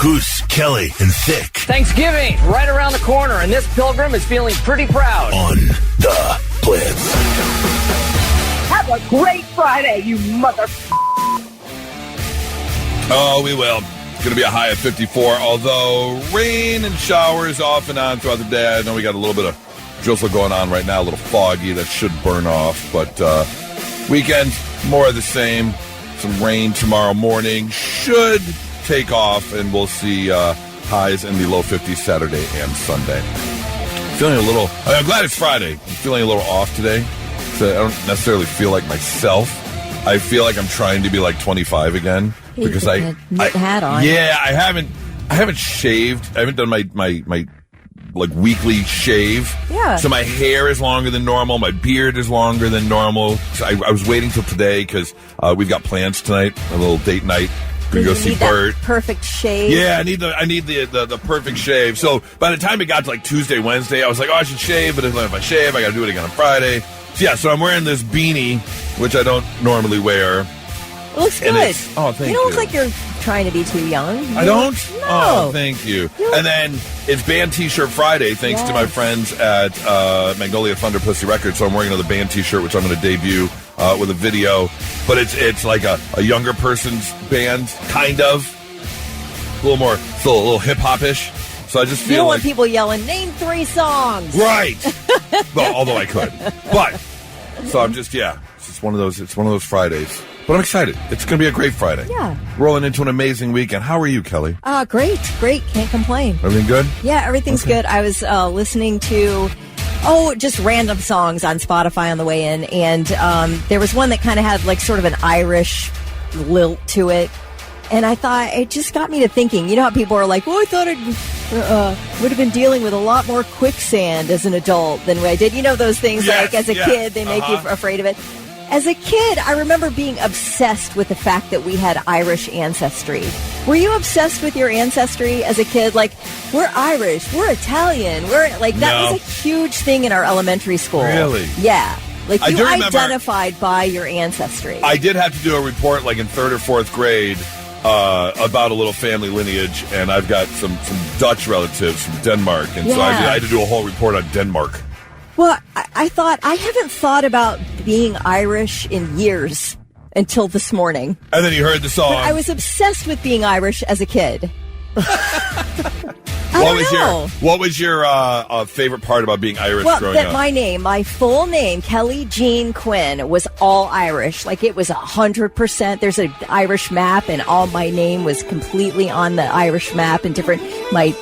Goose, Kelly, and Thick. Thanksgiving, right around the corner, and this pilgrim is feeling pretty proud. On the Blitz. Have a great Friday, you mother... Oh, we will. It's going to be a high of 54, although rain and showers off and on throughout the day. I know we got a little bit of drizzle going on right now, a little foggy. That should burn off, but weekend, more of the same. Some rain tomorrow morning should take off, and we'll see highs in the low 50s Saturday and Sunday. Feeling a little... I'm glad it's Friday. I'm feeling a little off today. So I don't necessarily feel like myself. I feel like I'm trying to be like 25 again. Because I hat on. Yeah, I haven't shaved. I haven't done my like weekly shave. Yeah. So my hair is longer than normal. My beard is longer than normal. So I was waiting till today because we've got plans tonight. A little date night. We're gonna go see Bert. Perfect shave. Yeah, I need the perfect shave. So by the time it got to like Tuesday, Wednesday, I was like, oh, I should shave. But if I shave, I got to do it again on Friday. So yeah, so I'm wearing this beanie, which I don't normally wear. It looks good. Thank you. You don't look like you're trying to be too young. I don't? No. Oh, thank you. And then it's Band T-shirt Friday, thanks to my friends at Magnolia Thunder Pussy Records. So I'm wearing another band T-shirt, which I'm going to debut with a video. But it's like a younger person's band, kind of. A little hip-hop-ish. So I just feel you don't want people yelling, name 3 songs. Right. Well, although I could. But, so I'm just, it's one of those Fridays. But I'm excited. It's going to be a great Friday. Yeah. Rolling into an amazing weekend. How are you, Kelly? Great. Can't complain. Everything good? Yeah, everything's good. I was listening to, just random songs on Spotify on the way in. And there was one that kind of had like sort of an Irish lilt to it. And I thought, it just got me to thinking. You know how people are like, I thought it would have been dealing with a lot more quicksand as an adult than I did. You know those things like as a kid, they make you afraid of it. As a kid, I remember being obsessed with the fact that we had Irish ancestry. Were you obsessed with your ancestry as a kid? Like, we're Irish, we're Italian, that was a huge thing in our elementary school. Really? Yeah. Like, you identified by your ancestry. I did have to do a report, like in 3rd or 4th grade, about a little family lineage, and I've got some Dutch relatives from Denmark, and so I had to do a whole report on Denmark. Well, I thought, I haven't thought about being Irish in years until this morning. And then you heard the song. But I was obsessed with being Irish as a kid. What was your favorite part about being Irish growing up? My full name, Kelly Jean Quinn, was all Irish. Like, it was 100%. There's an Irish map, and all my name was completely on the Irish map, and my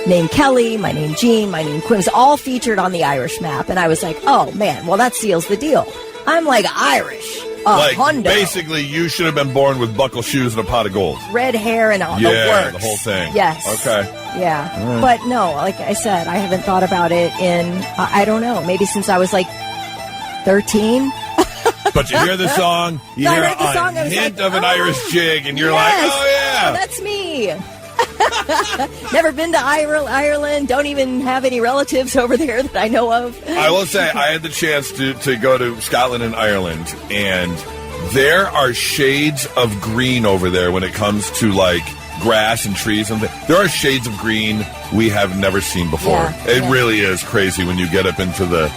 name Kelly, my name Jean, my name Quinn was all featured on the Irish map. And I was like, oh, man, well, that seals the deal. I'm like Irish. Basically, you should have been born with buckle shoes and a pot of gold. Red hair and all the works. The whole thing. Yes. Okay. Yeah. But no, like I said, I haven't thought about it in, I don't know, maybe since I was like 13. But you hear the song, you hear a hint of an Irish jig, and you're like, oh, yeah. Oh, that's me. Never been to Ireland. Don't even have any relatives over there that I know of. I will say, I had the chance to go to Scotland and Ireland, and there are shades of green over there when it comes to like grass and trees and there are shades of green we have never seen before. It really is crazy when you get up into the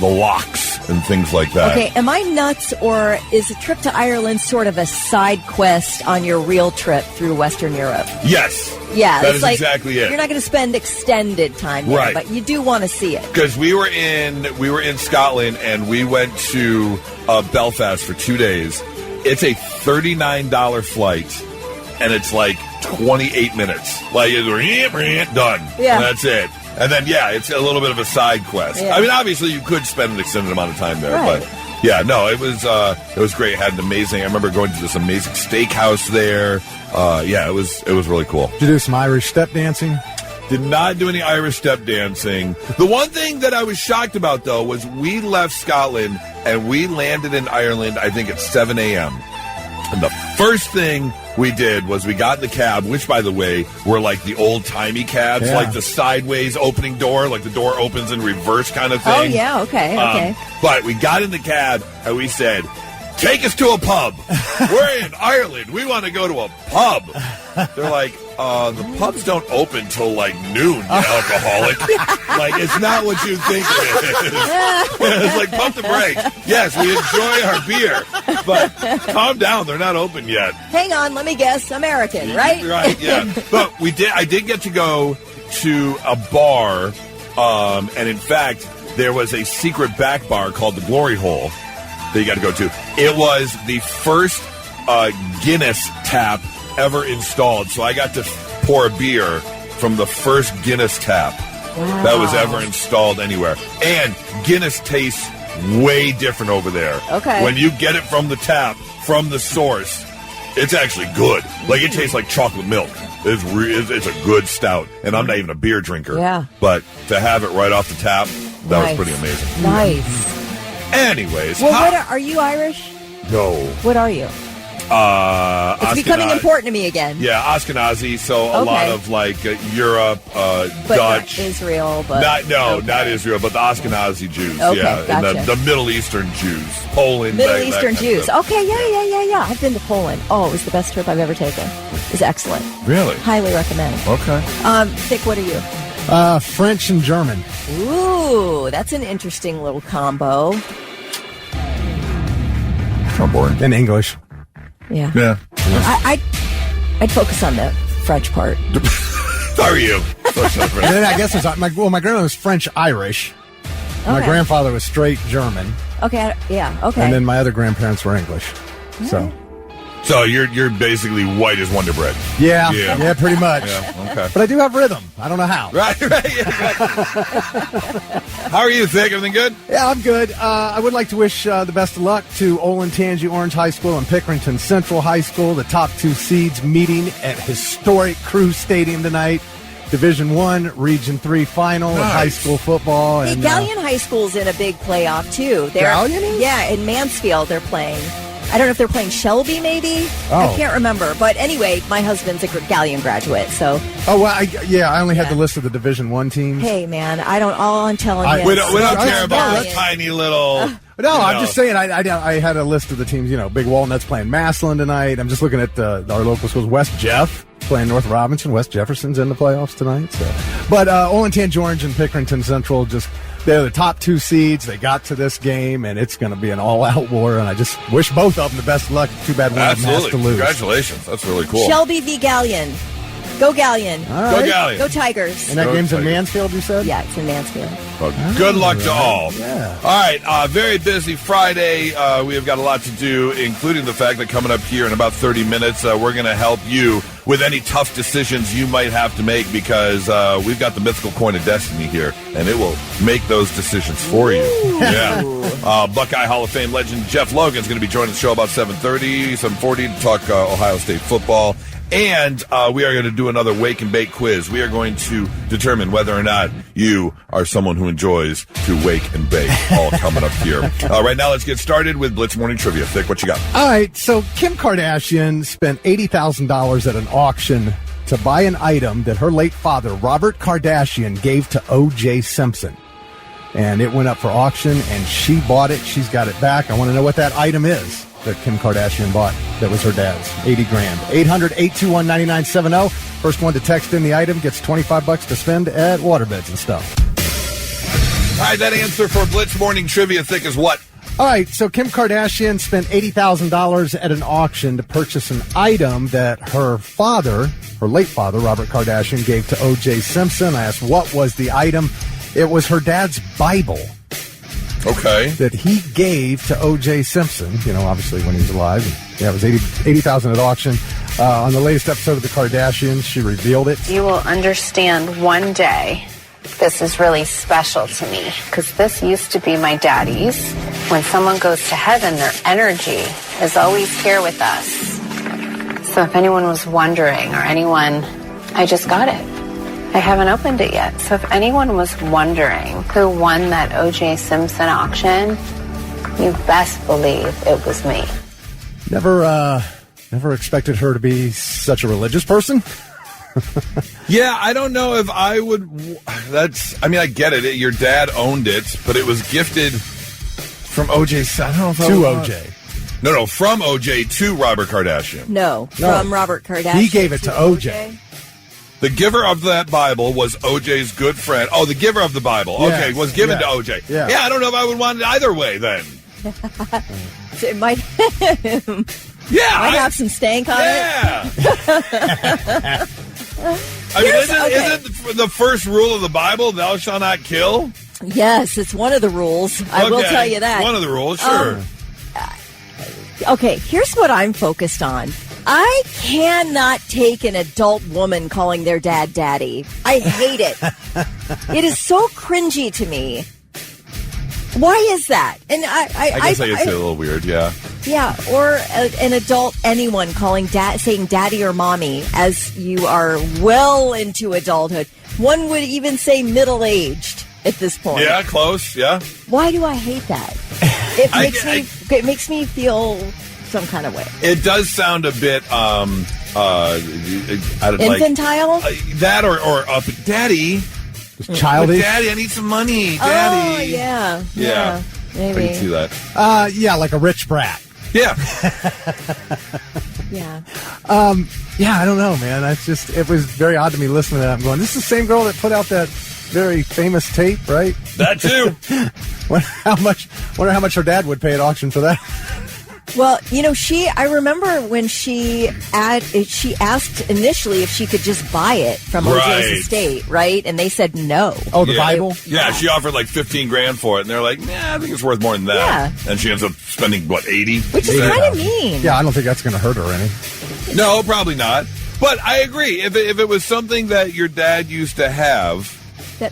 locks and things like that. Okay, am I nuts, or is a trip to Ireland sort of a side quest on your real trip through Western Europe? Yes. Yeah, that is exactly it. You're not going to spend extended time there, but you do want to see it. Because we were in Scotland, and we went to Belfast for 2 days. It's a $39 flight, and it's like 28 minutes. Like, it's done. Yeah. And that's it. And then, it's a little bit of a side quest. Yeah. I mean, obviously, you could spend an extended amount of time there, but it was great. It had an amazing. I remember going to this amazing steakhouse there. It was really cool. Did you do some Irish step dancing? Did not do any Irish step dancing. The one thing that I was shocked about, though, was we left Scotland and we landed in Ireland, I think, at 7 a.m. And the first thing we did was we got in the cab, which, by the way, were like the old-timey cabs, like the sideways opening door, like the door opens in reverse kind of thing. Oh, yeah, okay. But we got in the cab, and we said, take us to a pub. We're in Ireland. We want to go to a pub. They're like, the pubs don't open till like noon, you alcoholic. Like, it's not what you think it is. It's like, pump the brakes. Yes, we enjoy our beer, but calm down. They're not open yet. Hang on, let me guess. American, right? Right, yeah. But I did get to go to a bar, and in fact, there was a secret back bar called the Glory Hole that you got to go to. It was the first Guinness tap ever installed, so I got to pour a beer from the first Guinness tap that was ever installed anywhere. And Guinness tastes way different over there. Okay. When you get it from the tap, from the source, it's actually good. Like, it tastes like chocolate milk. It's a good stout, and I'm not even a beer drinker. Yeah. But to have it right off the tap, that was pretty amazing. Nice. Anyways. Well, are you Irish? No. What are you? It's becoming important to me again. Yeah, Ashkenazi, so a lot of like Europe, but Dutch. Not Israel, but... Not Israel, but the Ashkenazi Jews. Okay, yeah, gotcha. And the Middle Eastern Jews. Poland. Middle Eastern Jews. Okay, yeah. I've been to Poland. Oh, it was the best trip I've ever taken. It was excellent. Really? Highly recommend. Okay. Vic, what are you? French and German. Ooh, that's an interesting little combo. Not boring. And English. Yeah. Yeah. I'd focus on the French part. How are you? And then I guess my grandmother was French-Irish. My Okay. grandfather was straight German. Okay, yeah, okay. And then my other grandparents were English. So you're basically white as Wonder Bread. Yeah, pretty much. Yeah, okay. But I do have rhythm. I don't know how. Right. Yeah. How are you, Vic? Everything good? Yeah, I'm good. I would like to wish the best of luck to Olentangy Orange High School and Pickerington Central High School, the top two seeds meeting at historic Crew Stadium tonight. Division I, Region 3 final in high school football. Hey, And Galleon High School's in a big playoff, too. Galleon is? Yeah, in Mansfield they're playing. I don't know if they're playing Shelby, maybe? I can't remember. But anyway, my husband's a Galleon graduate, so... Oh, well, I only had the list of the Division I teams. Hey, man, all I'm telling you We is... don't care about Galleon. that tiny little... No, I'm just saying, I had a list of the teams, Big Walnut's playing Massillon tonight. I'm just looking at our local schools. West Jeff playing North Robinson. West Jefferson's in the playoffs tonight. So, but Olentangy Orange and Pickerington Central, they're the top two seeds. They got to this game, and it's going to be an all-out war, and I just wish both of them the best of luck. Too bad one of them has to lose. Congratulations. That's really cool. Shelby v. Galleon. Go Galleon. Go Galleon. Go Tigers. And that game's in Mansfield, you said? Yeah, it's in Mansfield. Well, good luck to all. Yeah. All right, very busy Friday. We have got a lot to do, including the fact that coming up here in about 30 minutes, we're going to help you with any tough decisions you might have to make because we've got the Mythical Coin of Destiny here, and it will make those decisions for you. Yeah. Buckeye Hall of Fame legend Jeff Logan is going to be joining the show about 7:30, 7:40 to talk Ohio State football. And we are going to do another wake and bake quiz. We are going to determine whether or not you are someone who enjoys to wake and bake. All coming up here. Right now, let's get started with Blitz Morning Trivia. Vic, what you got? All right, so Kim Kardashian spent $80,000 at an auction to buy an item that her late father, Robert Kardashian, gave to O.J. Simpson. And it went up for auction, and she bought it. She's got it back. I want to know what that item is that Kim Kardashian bought that was her dad's. $80,000. 800-821-9970. First one to text in the item gets $25 to spend at Waterbeds and stuff. All right, that answer for Blitz Morning Trivia, Thick, is what? All right, so Kim Kardashian spent $80,000 at an auction to purchase an item that her father, her late father, Robert Kardashian, gave to O.J. Simpson. I asked, what was the item? It was her dad's Bible. Okay. That he gave to O.J. Simpson, obviously when he was alive. Yeah, it was $80,000 at auction. On the latest episode of The Kardashians, she revealed it. You will understand one day this is really special to me because this used to be my daddy's. When someone goes to heaven, their energy is always here with us. So if anyone was wondering or anyone, I just got it. I haven't opened it yet. So if anyone was wondering who won that O.J. Simpson auction, you best believe it was me. Never expected her to be such a religious person. Yeah, I don't know if I would. I get it. Your dad owned it, but it was gifted from O.J. I don't know if to O.J. No, from OJ to Robert Kardashian. No, from Robert Kardashian. He gave it to OJ. The giver of that Bible was OJ's good friend. Oh, the giver of the Bible. Yes. Okay, was given to OJ. Yeah. I don't know if I would want it either way then. So it might Yeah. have some stank on it. Yeah. I mean, isn't the first rule of the Bible, thou shalt not kill? Yes, it's one of the rules. I will tell you that. One of the rules, sure. Okay, here's what I'm focused on. I cannot take an adult woman calling their dad daddy. I hate it. It is so cringy to me. Why is that? And I guess it's a little weird, yeah. Yeah, or an adult, anyone saying daddy or mommy as you are well into adulthood. One would even say middle-aged at this point. Yeah, close, yeah. Why do I hate that? It makes me feel some kind of way. It does sound a bit infantile? That or up, daddy. Childish. Daddy, I need some money. Daddy. Oh, yeah. Maybe. I can see that. Yeah, like a rich brat. Yeah. Yeah. Yeah, I don't know, man. It was very odd to me listening to that. I'm going, this is the same girl that put out that very famous tape, right? That too. Wonder how much her dad would pay at auction for that. Well, I remember when she asked initially if she could just buy it from OJ's estate, right? And they said no. Oh, the Bible? Yeah, she offered like $15,000 for it, and they're like, I think it's worth more than that. Yeah. And she ends up spending, $80? Which is kind of mean. Yeah, I don't think that's going to hurt her any. No, probably not. But I agree. If it was something that your dad used to have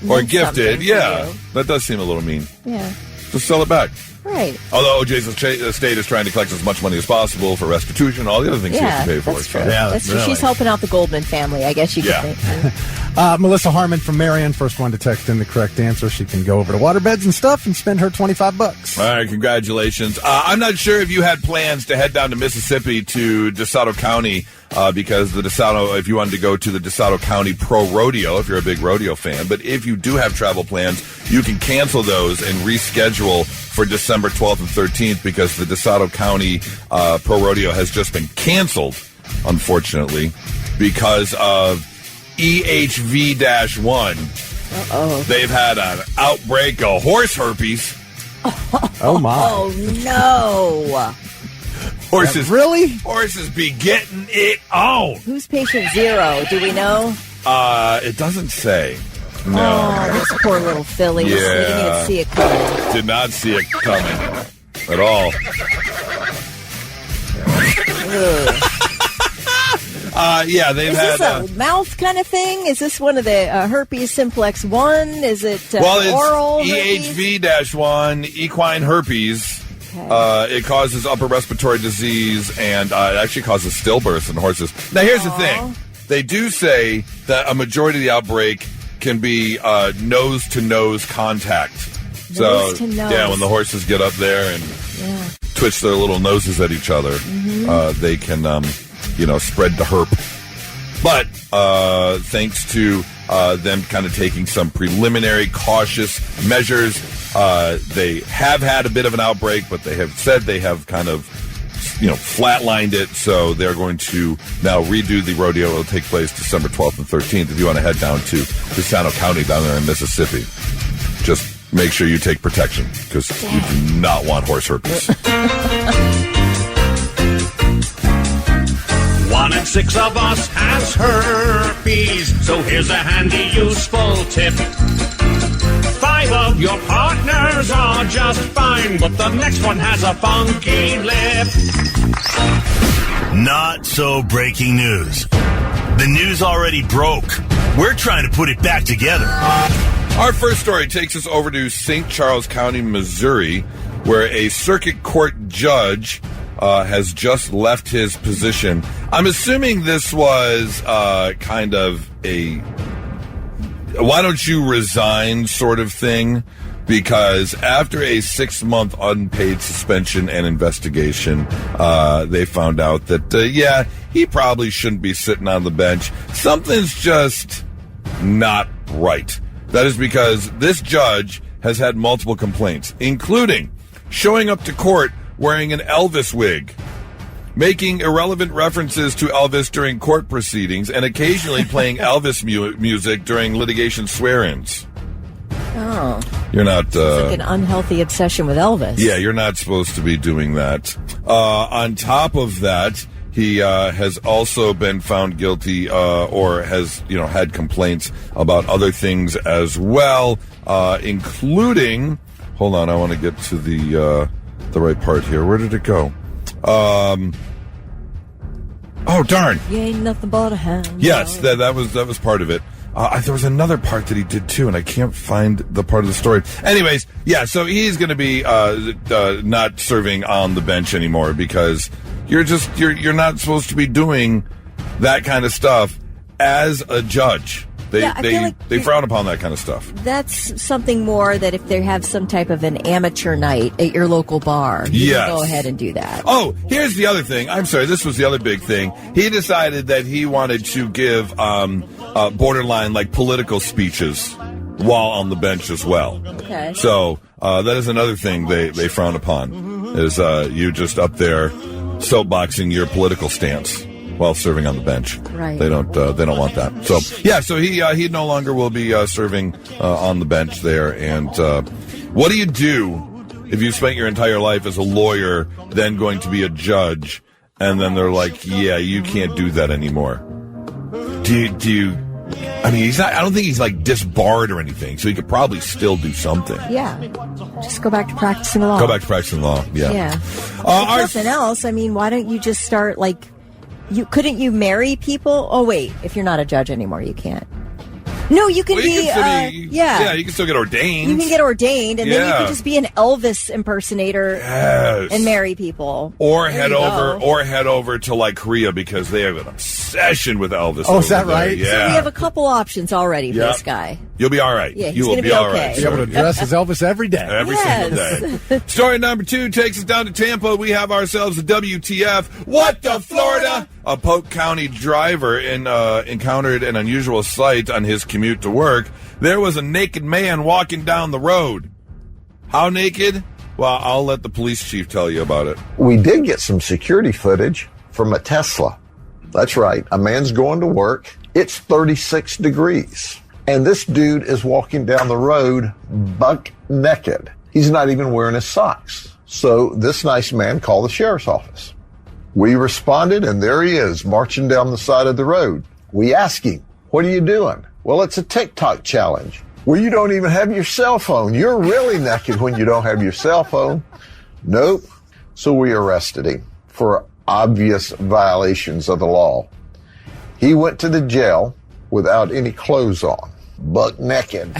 or gifted, that does seem a little mean. Yeah. Just sell it back. Right. Although OJ's estate is trying to collect as much money as possible for restitution, all the other things he has to pay for. That's true. Yeah, that's true. She's helping out the Goldman family, I guess you could think. Melissa Harmon from Marion, first one to text in the correct answer. She can go over to waterbeds and stuff and spend her $25. All right, congratulations. I'm not sure if you had plans to head down to Mississippi to DeSoto County because if you wanted to go to the DeSoto County Pro Rodeo, if you're a big rodeo fan. But if you do have travel plans, you can cancel those and reschedule for December 12th and 13th because the DeSoto County Pro Rodeo has just been canceled, unfortunately, because of EHV-1. Uh-oh. They've had an outbreak of horse herpes. Oh, my. Oh, no. Horses. Really? Horses be getting it on. Who's patient zero? Do we know? It doesn't say. No. Oh, those poor little fillies. Yeah. We didn't even see it coming. Did not see it coming at all. They've had... Is this a mouth kind of thing? Is this one of the herpes simplex 1? Is it it's oral EHV-1, equine herpes. Okay. It causes upper respiratory disease, and it actually causes stillbirths in horses. Now, here's the thing. They do say that a majority of the outbreak can be nose-to-nose contact. Nose to nose. Yeah, when the horses get up there and twitch their little noses at each other, they can, spread the herp. But thanks to them kind of taking some preliminary cautious measures, they have had a bit of an outbreak, but they have said they have kind of, flatlined it. So they're going to now redo the rodeo. It'll take place December 12th and 13th. If you want to head down to DeSoto County down there in Mississippi, just make sure you take protection because you do not want horse herpes. 1 in 6 of us has herpes, so here's a handy, useful tip. 5 of your partners are just fine, but the next one has a funky lip. Not so breaking news. The news already broke. We're trying to put it back together. Our first story takes us over to St. Charles County, Missouri, where a circuit court judge has just left his position. I'm assuming this was kind of a why don't you resign sort of thing, because after a 6-month unpaid suspension and investigation, they found out that, he probably shouldn't be sitting on the bench. Something's just not right. That is because this judge has had multiple complaints, including showing up to court wearing an Elvis wig, making irrelevant references to Elvis during court proceedings, and occasionally playing Elvis music during litigation swear-ins. Oh. You're not... It's like an unhealthy obsession with Elvis. Yeah, you're not supposed to be doing that. On top of that, he has also been found guilty or has, had complaints about other things as well, including... Hold on, I want to get to the right part here. Where did it go? Oh, darn. You ain't nothing but a hound. Yes, that was part of it. There was another part that he did too, and I can't find the part of the story. Anyways, yeah, so he's going to be not serving on the bench anymore because you're not supposed to be doing that kind of stuff as a judge. They frown upon that kind of stuff. That's something more that if they have some type of an amateur night at your local bar, you can go ahead and do that. Oh, here's the other thing. I'm sorry, this was the other big thing. He decided that he wanted to give borderline like political speeches while on the bench as well. Okay. So that is another thing they frown upon, is you just up there soapboxing your political stance while serving on the bench. Right. They don't want that. So yeah, so he no longer will be serving on the bench there. And what do you do if you spent your entire life as a lawyer, then going to be a judge, and then they're like, yeah, you can't do that anymore? Do you? I mean, I don't think he's like disbarred or anything, so he could probably still do something. Yeah. Just go back to practicing law. Go back to practicing law. Yeah. Yeah. If nothing else, I mean, why don't you just start like? Couldn't you marry people? Oh, wait. If you're not a judge anymore, you can't. No, you can Yeah, you can still get ordained. You can get ordained, and then you can just be an Elvis impersonator and marry people. Or head over to like Korea because they have an obsession with Elvis. Oh, is that right? Yeah. So we have a couple options already for this guy. You'll be all right. Yeah, you will be okay. all right. Be able to dress as Elvis every day. Every single day. Story number 2 takes us down to Tampa. We have ourselves a WTF. What the Florida? A Polk County driver encountered an unusual sight on his commute to work. There was a naked man walking down the road. How naked? Well, I'll let the police chief tell you about it. We did get some security footage from a Tesla. That's right. A man's going to work. It's 36 degrees. And this dude is walking down the road buck naked. He's not even wearing his socks. So this nice man called the sheriff's office. We responded, and there he is, marching down the side of the road. We asked him, what are you doing? Well, it's a TikTok challenge. Well, you don't even have your cell phone. You're really naked when you don't have your cell phone. Nope. So we arrested him for obvious violations of the law. He went to the jail without any clothes on, buck naked.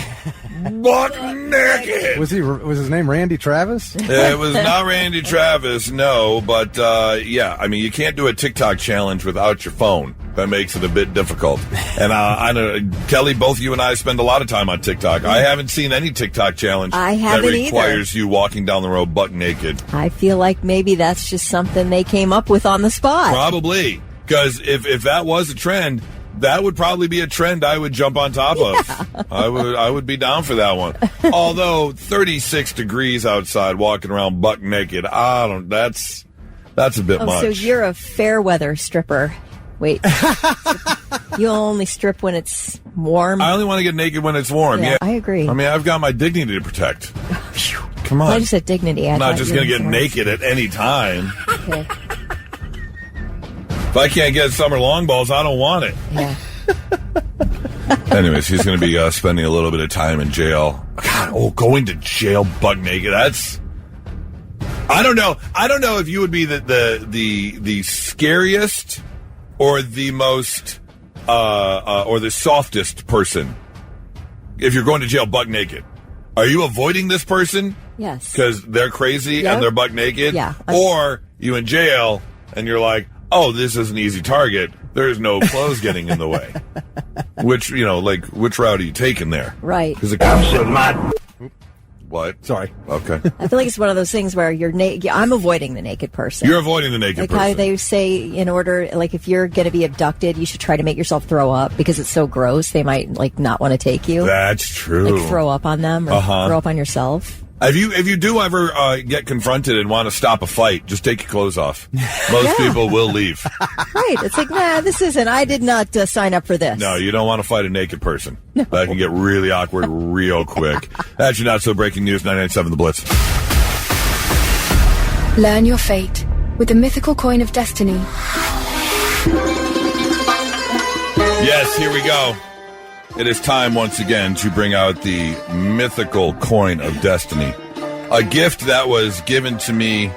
Buck naked. Was his name Randy Travis? It was not Randy Travis, no. But yeah, I mean, you can't do a TikTok challenge without your phone. That makes it a bit difficult. And I know, Kelly, both you and I spend a lot of time on TikTok. I haven't seen any TikTok challenge that requires you walking down the road buck naked. I feel like maybe that's just something they came up with on the spot. Probably, because if that was a trend, that would probably be a trend I would jump on top of. I would be down for that one. Although 36 degrees outside, walking around buck naked, that's a bit much. So you're a fair weather stripper. Wait, you'll only strip when it's warm? I only want to get naked when it's warm. Yeah, I agree. I mean, I've got my dignity to protect. Come on. I just said dignity. I'm not just going to get naked at any time. Okay. If I can't get summer long balls, I don't want it. Yeah. Anyways, he's going to be spending a little bit of time in jail. God, going to jail buck naked. That's... I don't know. I don't know if you would be the scariest or the most or the softest person if you're going to jail buck naked. Are you avoiding this person? Yes. Because they're crazy and they're buck naked? Yeah. Or you in jail and you're like, oh, this is an easy target. There's no clothes getting in the way. Which route are you taking there? Right. Because What? Sorry. Okay. I feel like it's one of those things where you're naked. I'm avoiding the naked person. You're avoiding the naked person. Like how they say, in order, like if you're going to be abducted, you should try to make yourself throw up because it's so gross. They might like not want to take you. That's true. Like throw up on them or throw up on yourself. If you do ever get confronted and want to stop a fight, just take your clothes off. Most people will leave. Right. It's like, nah, this isn't. I did not sign up for this. No, you don't want to fight a naked person. No. That can get really awkward real quick. That's your not so breaking news. 99.7 The Blitz. Learn your fate with the Mythical Coin of Destiny. Yes, here we go. It is time once again to bring out the Mythical Coin of Destiny. A gift that was given to me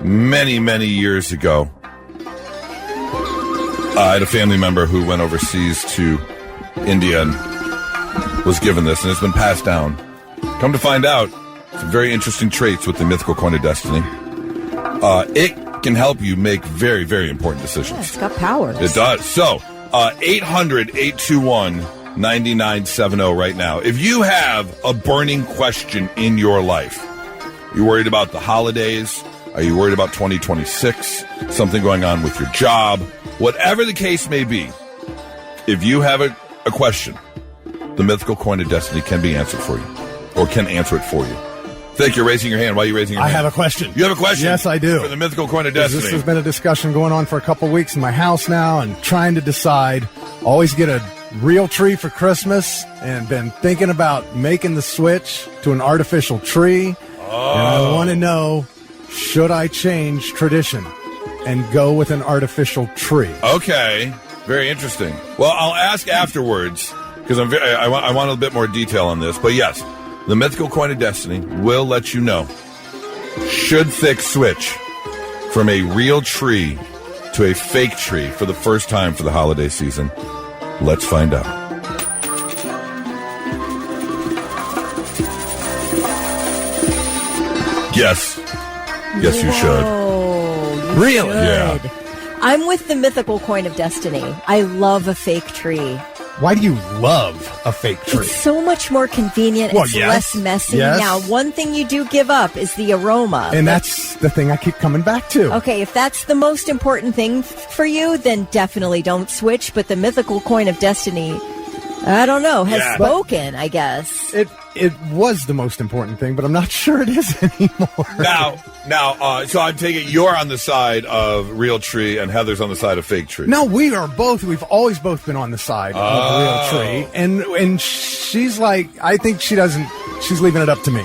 many, many years ago. I had a family member who went overseas to India and was given this, and it's been passed down. Come to find out, some very interesting traits with the Mythical Coin of Destiny. It can help you make very, very important decisions. Yeah, it's got powers. It does. So, 800-821-9970 right now. If you have a burning question in your life, you're worried about the holidays, are you worried about 2026, something going on with your job, whatever the case may be, if you have a question, the Mythical Coin of Destiny can be answered for you, or can answer it for you. Think you're raising your hand. Why are you raising your hand? I have a question. You have a question? Yes, I do. For the Mythical Coin of Destiny. This has been a discussion going on for a couple weeks in my house now, and trying to decide. Always get a real tree for Christmas, and been thinking about making the switch to an artificial tree. Oh. And I want to know, should I change tradition and go with an artificial tree? Okay. Very interesting. Well, I'll ask afterwards, because I want a little bit more detail on this. But yes, the Mythical Coin of Destiny will let you know, should Thick switch from a real tree to a fake tree for the first time for the holiday season? Let's find out. Yes. Yes, you should. Really? Yeah. I'm with the Mythical Coin of Destiny. I love a fake tree. Why do you love a fake tree? It's so much more convenient. Well, it's yes. less messy. Yes. Now, one thing you do give up is the aroma. And that's the thing I keep coming back to. Okay, if that's the most important thing for you, then definitely don't switch. But the Mythical Coin of Destiny, I don't know, has spoken, I guess. It was the most important thing, but I'm not sure it is anymore. Now, so I'm taking you're on the side of real tree and Heather's on the side of fake tree. No, we are both. We've always both been on the side of real tree, and she's like, I think she doesn't. She's leaving it up to me.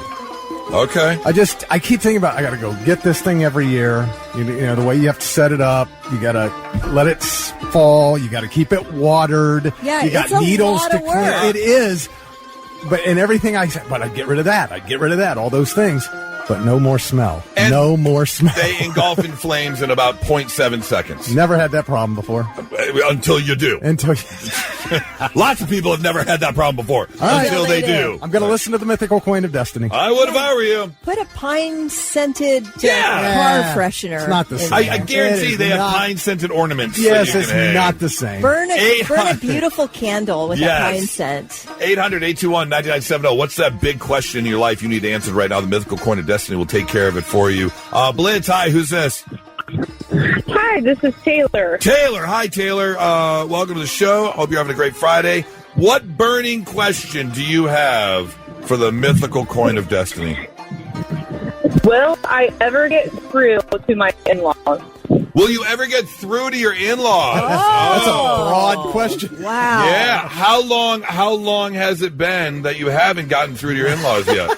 Okay. I keep thinking about, I got to go get this thing every year. You know, the way you have to set it up, you got to let it fall. You got to keep it watered. Yeah, you got it's needles a lot to of work. clean. It is. But in everything I said, but I'd get rid of that. I'd get rid of that. All those things. But no more smell. And no more smell. They engulf in flames in about 0.7 seconds. Never had that problem before. Until you do. Lots of people have never had that problem before. Right. Until they do. I'm going to listen to the Mythical Coin of Destiny. I would if I were you. Put a pine-scented car freshener. It's not the same. I guarantee they have pine-scented ornaments. Yes, it's not the same. Burn a beautiful candle with a pine scent. 800-821-9970. What's that big question in your life you need answered right now? The Mythical Coin of Destiny will take care of it for you. Blitz, hi, who's this? Hi, this is Taylor. Taylor, hi, Taylor. Welcome to the show. Hope you're having a great Friday. What burning question do you have for the Mythical Coin of Destiny? Will I ever get through to my in-laws? Will you ever get through to your in-laws? That's a broad question. Wow. Yeah. How long has it been that you haven't gotten through to your in-laws yet?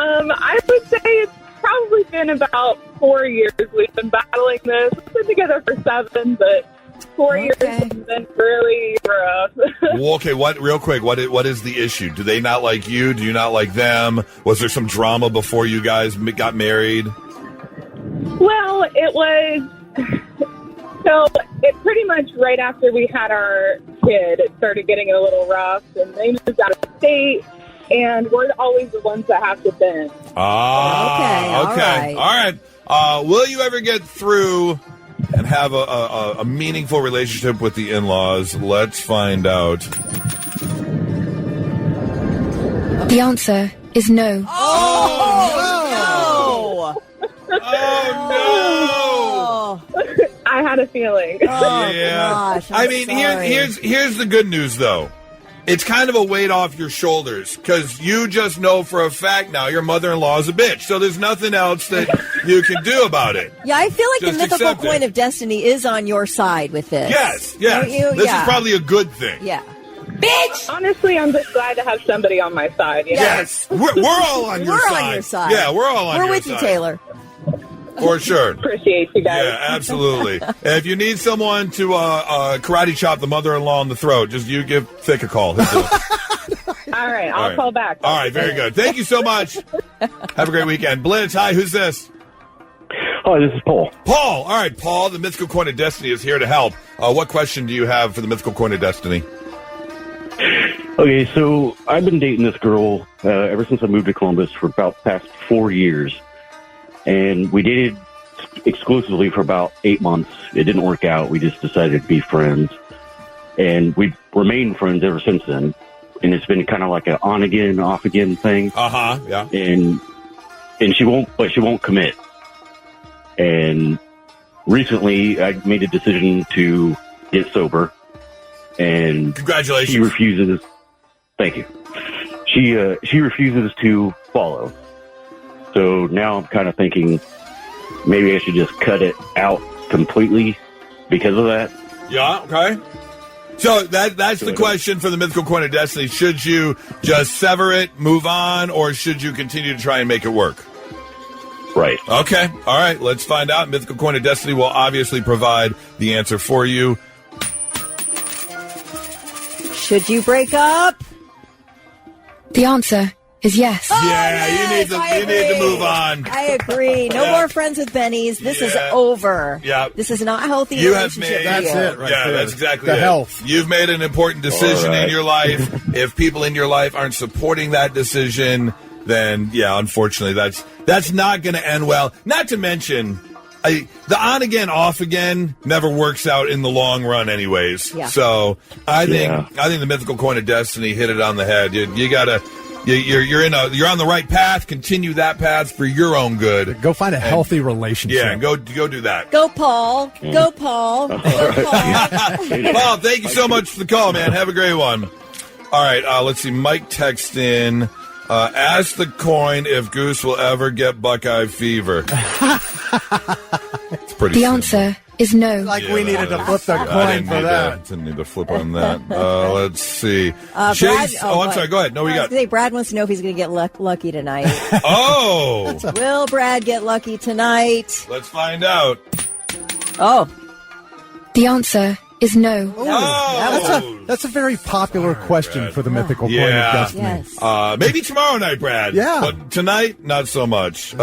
I would say it's probably been about 4 years. We've been battling this. We've been together for 7, but 4 years has been really rough. Well, okay, real quick, what is the issue? Do they not like you? Do you not like them? Was there some drama before you guys got married? Well, it was... So, it pretty much right after we had our kid, it started getting a little rough, and they moved out of state. And we're always the ones that have to bend. Okay. All right. Will you ever get through and have a meaningful relationship with the in-laws? Let's find out. The answer is no. Oh, no! I had a feeling. Oh, yeah. Gosh, I mean, here's the good news, though. it's kind of a weight off your shoulders because you just know for a fact now your mother-in-law is a bitch. So there's nothing else that you can do about it. Yeah, I feel like Just the mythical accept coin it. of destiny is on your side with this. Yes. Don't you? This Yeah. is probably a good thing. Yeah. Honestly, I'm just glad to have somebody on my side. You know? Yes. We're all on your side. We're on your side. Yeah, we're all on your side. We're with you, Taylor. For sure. Appreciate you guys. Yeah, absolutely. If you need someone to karate chop the mother-in-law in the throat, just you give Thick a call. He'll do it. All right, I'll call back. All right, very good. Thank you so much. Have a great weekend. Blitz, hi, who's this? Hi, this is Paul. Paul. All right, Paul, the Mythical Coin of Destiny is here to help. What question do you have for the Mythical Coin of Destiny? Okay, so I've been dating this girl ever since I moved to Columbus for about the past 4 years. And we dated exclusively for about 8 months. It didn't work out. We just decided to be friends. And we've remained friends ever since then. And it's been kind of like an on again, off again thing. Yeah. And she won't commit. And recently I made a decision to get sober. And congratulations. She refuses. Thank you. She refuses to follow. So now I'm kind of thinking maybe I should just cut it out completely because of that. Yeah, okay. So that's the question for the Mythical Coin of Destiny. Should you just sever it, move on, or should you continue to try and make it work? Right. Okay. All right. Let's find out. Mythical Coin of Destiny will obviously provide the answer for you. Should you break up? The answer is yes. You need to move on. I agree. No more friends with bennies. This is over. Yeah. This is not a healthy You have relationship. made That's it right there. That's exactly The it. health. You've made an important decision in your life. If people in your life aren't supporting that decision, then unfortunately that's not going to end well. Not to mention the on again, off again never works out in the long run anyways. Yeah. So I think the Mythical Coin of Destiny hit it on the head. You gotta you're on the right path. Continue that path for your own good. Go find a healthy relationship. Yeah, and go do that. Go, Paul. Go, Paul. Go, Paul. Paul, thank you so much for the call, man. Have a great one. All right, let's see. Mike texted in. Ask the coin if Goose will ever get Buckeye fever. It's pretty The simple. answer is no. We needed to flip the I coin for that. Didn't need to flip on that. Let's see. Brad, Chase. I'm sorry. Go ahead. No, we got. Brad wants to know if he's going to get lucky tonight. Oh. Will Brad get lucky tonight? Let's find out. Oh. The answer is no. That's a very popular question for the Mythical Coin of Destiny. Yes. Maybe tomorrow night, Brad. Yeah. But tonight, not so much.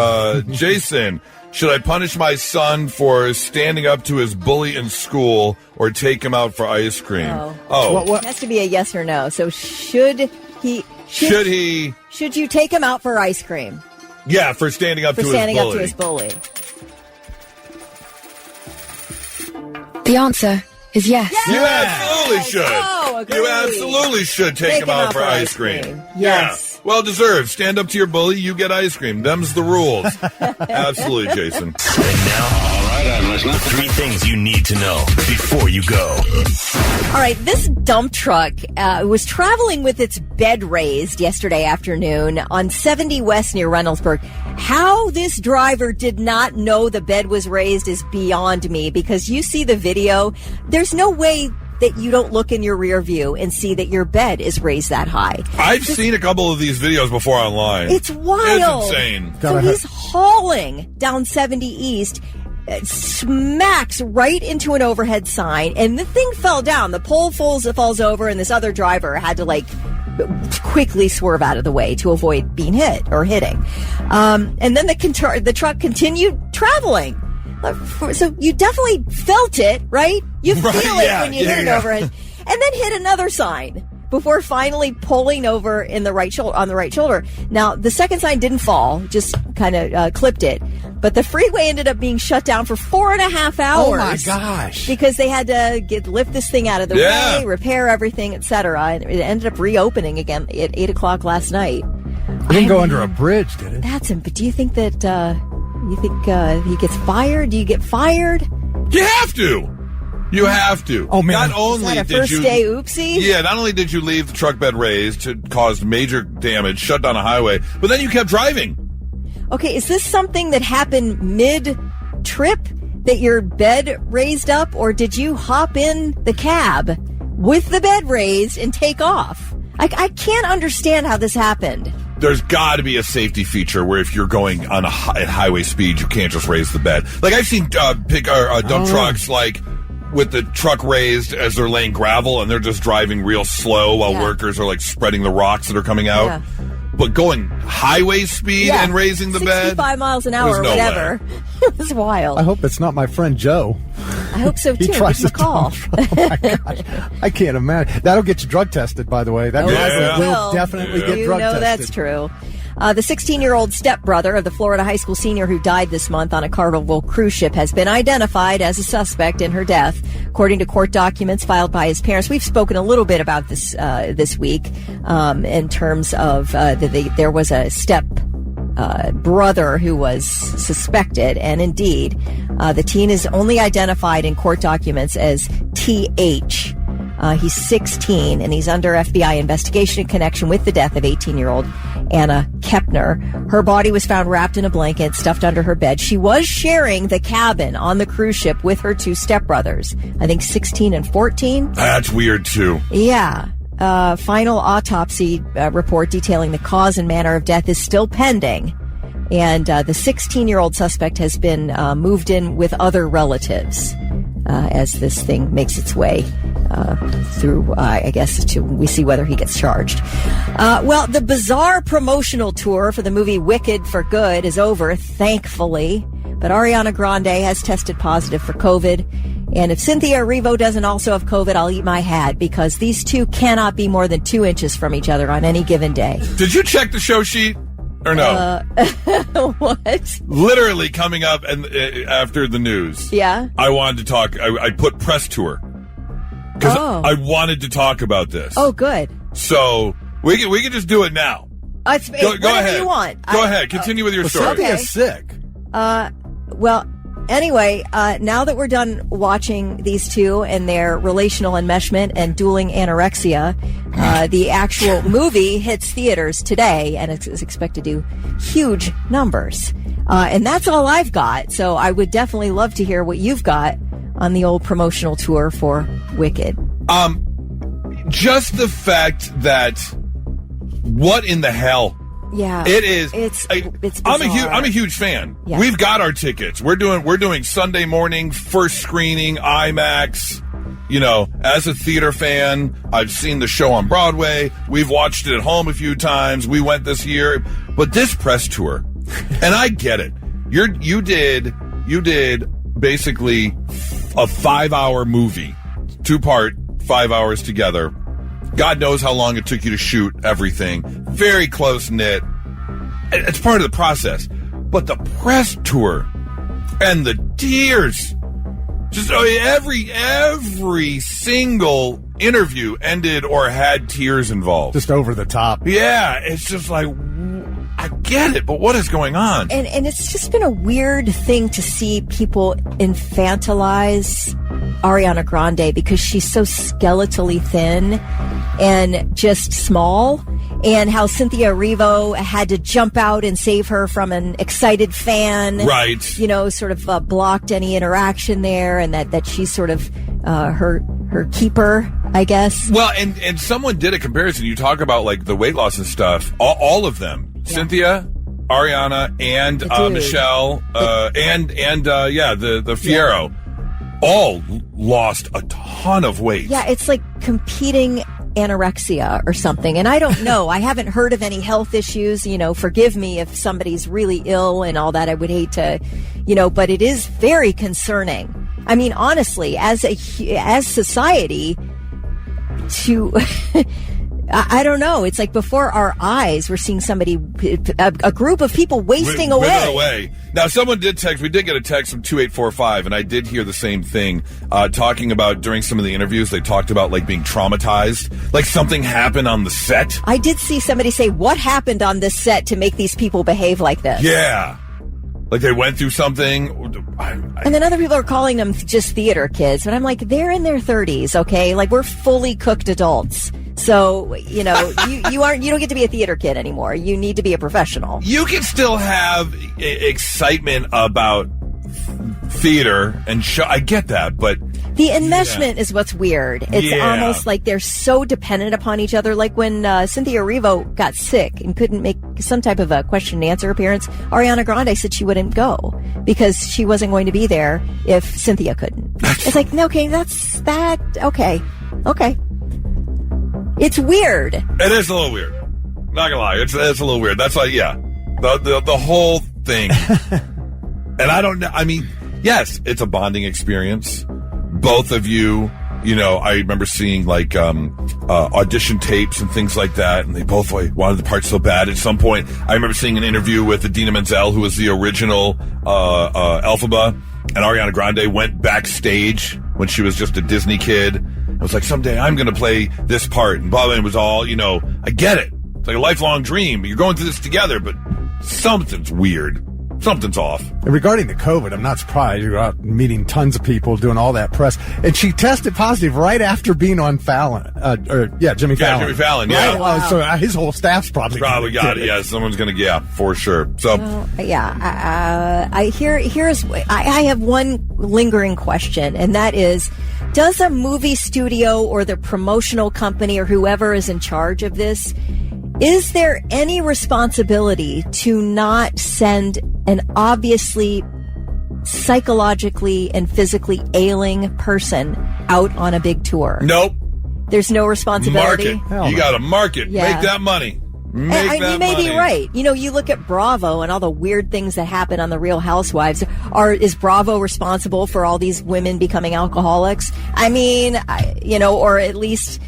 Jason, should I punish my son for standing up to his bully in school or take him out for ice cream? It has to be a yes or no. So should he? Should you take him out for ice cream? Yeah, for standing up to his bully. The answer is yes. You absolutely should. Oh, agreed. You absolutely should take him out for ice cream. Yes. Yeah. Well deserved. Stand up to your bully, you get ice cream. Them's the rules. Absolutely, Jason. And now, all right, I'm listening. 3 things you need to know before you go. All right, this dump truck was traveling with its bed raised yesterday afternoon on 70 West near Reynoldsburg. How this driver did not know the bed was raised is beyond me, because you see the video. There's no way that you don't look in your rear view and see that your bed is raised that high. I've seen a couple of these videos before online. It's wild. It's insane. So he's hauling down 70 East, smacks right into an overhead sign, and the thing fell down. The pole falls over, and this other driver had to quickly swerve out of the way to avoid being hit or hitting. And then the truck continued traveling. So you definitely felt it, right? You feel it when you hit an overhead, and then hit another sign before finally pulling over on the right shoulder. Now, the second sign didn't fall, just kind of clipped it. But the freeway ended up being shut down for 4.5 hours. Oh my gosh! Because they had to lift this thing out of the way, repair everything, etc. And it ended up reopening again at 8 o'clock last night. It didn't go under a bridge, did it? But do you think that he gets fired? Do you get fired? You have to. You have to. Oh, man. Not only Is that a did first you day oopsie? Yeah, not only did you leave the truck bed raised to cause major damage, shut down a highway, but then you kept driving. Okay, is this something that happened mid-trip, that your bed raised up, or did you hop in the cab with the bed raised and take off? I can't understand how this happened. There's got to be a safety feature where if you're going on at highway speed, you can't just raise the bed. Like I've seen dump trucks like with the truck raised as they're laying gravel and they're just driving real slow while workers are like spreading the rocks that are coming out. Yeah. But going highway speed and raising the bed, 65 miles an hour or no whatever. It was wild. I hope it's not my friend Joe. I hope so, too. He tries Give to him a call. Oh, my gosh. I can't imagine. That'll get you drug tested, by the way. That driver will definitely get drug tested. That's true. The 16-year-old stepbrother of the Florida high school senior who died this month on a Carnival cruise ship has been identified as a suspect in her death, according to court documents filed by his parents. We've spoken a little bit about this this week in terms of there was a step brother who was suspected, and indeed, the teen is only identified in court documents as T.H. He's 16, and he's under FBI investigation in connection with the death of 18-year-old Anna Kepner. Her body was found wrapped in a blanket, stuffed under her bed. She was sharing the cabin on the cruise ship with her two stepbrothers, I think 16 and 14. That's weird, too. Yeah. Final autopsy report detailing the cause and manner of death is still pending. And the 16-year-old suspect has been moved in with other relatives as this thing makes its way through, I guess, we see whether he gets charged. Well, the bizarre promotional tour for the movie Wicked for Good is over, thankfully. But Ariana Grande has tested positive for COVID. And if Cynthia Erivo doesn't also have COVID, I'll eat my hat, because these two cannot be more than 2 inches from each other on any given day. Did you check the show sheet? Or no? What? Literally coming up and after the news. Yeah? I wanted to talk. I put press tour. Because I wanted to talk about this. Oh, good. So we can just do it now. Go ahead. You want. Go ahead. Continue with your story. Cynthia's sick. Well, anyway, now that we're done watching these two and their relational enmeshment and dueling anorexia, the actual movie hits theaters today, and it's expected to do huge numbers. And that's all I've got. So I would definitely love to hear what you've got on the old promotional tour for Wicked. Just the fact that what in the hell? Yeah, it is. It's I'm a huge fan. Yeah. We've got our tickets. We're doing Sunday morning first screening IMAX. You know, as a theater fan, I've seen the show on Broadway. We've watched it at home a few times. We went this year, but this press tour, and I get it. You did basically a 5-hour movie, 2-part, 5 hours together. God knows how long it took you to shoot everything. Very close knit. It's part of the process. But the press tour and the tears, just every single interview ended or had tears involved. Just over the top. Yeah, it's just like, I get it, but what is going on? And it's just been a weird thing to see people infantilize Ariana Grande because she's so skeletally thin and just small, and how Cynthia Erivo had to jump out and save her from an excited fan. Right. You know, sort of blocked any interaction there, and that she's sort of her keeper, I guess. Well, and someone did a comparison. You talk about like the weight loss and stuff. All of them. Yeah. Cynthia, Ariana, and Michelle, and the Fierro, all lost a ton of weight. Yeah, it's like competing anorexia or something. And I don't know. I haven't heard of any health issues. You know, forgive me if somebody's really ill and all that. I would hate to, but it is very concerning. I mean, honestly, as society, I don't know. It's like before our eyes, we're seeing a group of people wasting away. Now, someone did text. We did get a text from 2845, and I did hear the same thing, talking about during some of the interviews, they talked about like being traumatized, like something happened on the set. I did see somebody say, what happened on this set to make these people behave like this? Yeah. Like they went through something. And then other people are calling them just theater kids. But I'm like, they're in their 30s, okay? Like, we're fully cooked adults. So, you know, you don't get to be a theater kid anymore. You need to be a professional. You can still have excitement about theater and show. I get that, but the enmeshment is what's weird. It's almost like they're so dependent upon each other. Like when Cynthia Erivo got sick and couldn't make some type of a question and answer appearance, Ariana Grande said she wouldn't go because she wasn't going to be there if Cynthia couldn't. It's like, okay, that's that. Okay. It's weird. It is a little weird. Not gonna lie, it's a little weird. That's like, the whole thing. And I don't know. I mean, yes, it's a bonding experience. Both of you, I remember seeing like audition tapes and things like that, and they both wanted the part so bad. At some point, I remember seeing an interview with Idina Menzel, who was the original Elphaba, and Ariana Grande went backstage when she was just a Disney kid. I was like, someday I'm going to play this part, and blah, blah, and it was all, I get it. It's like a lifelong dream. You're going through this together, but something's weird. Something's off. And regarding the COVID, I'm not surprised. You're out meeting tons of people, doing all that press. And she tested positive right after being on Fallon. Jimmy Fallon. Yeah, Jimmy Fallon, yeah. Right? Wow. So his whole staff's probably got it. Yeah, someone's going to, for sure. So, I have one lingering question, and that is, does a movie studio or the promotional company or whoever is in charge of this, is there any responsibility to not send an obviously psychologically and physically ailing person out on a big tour? Nope. There's no responsibility? Market. You got to market. Yeah. Make that money. You may be right. You look at Bravo and all the weird things that happen on The Real Housewives. Is Bravo responsible for all these women becoming alcoholics? I mean, or at least,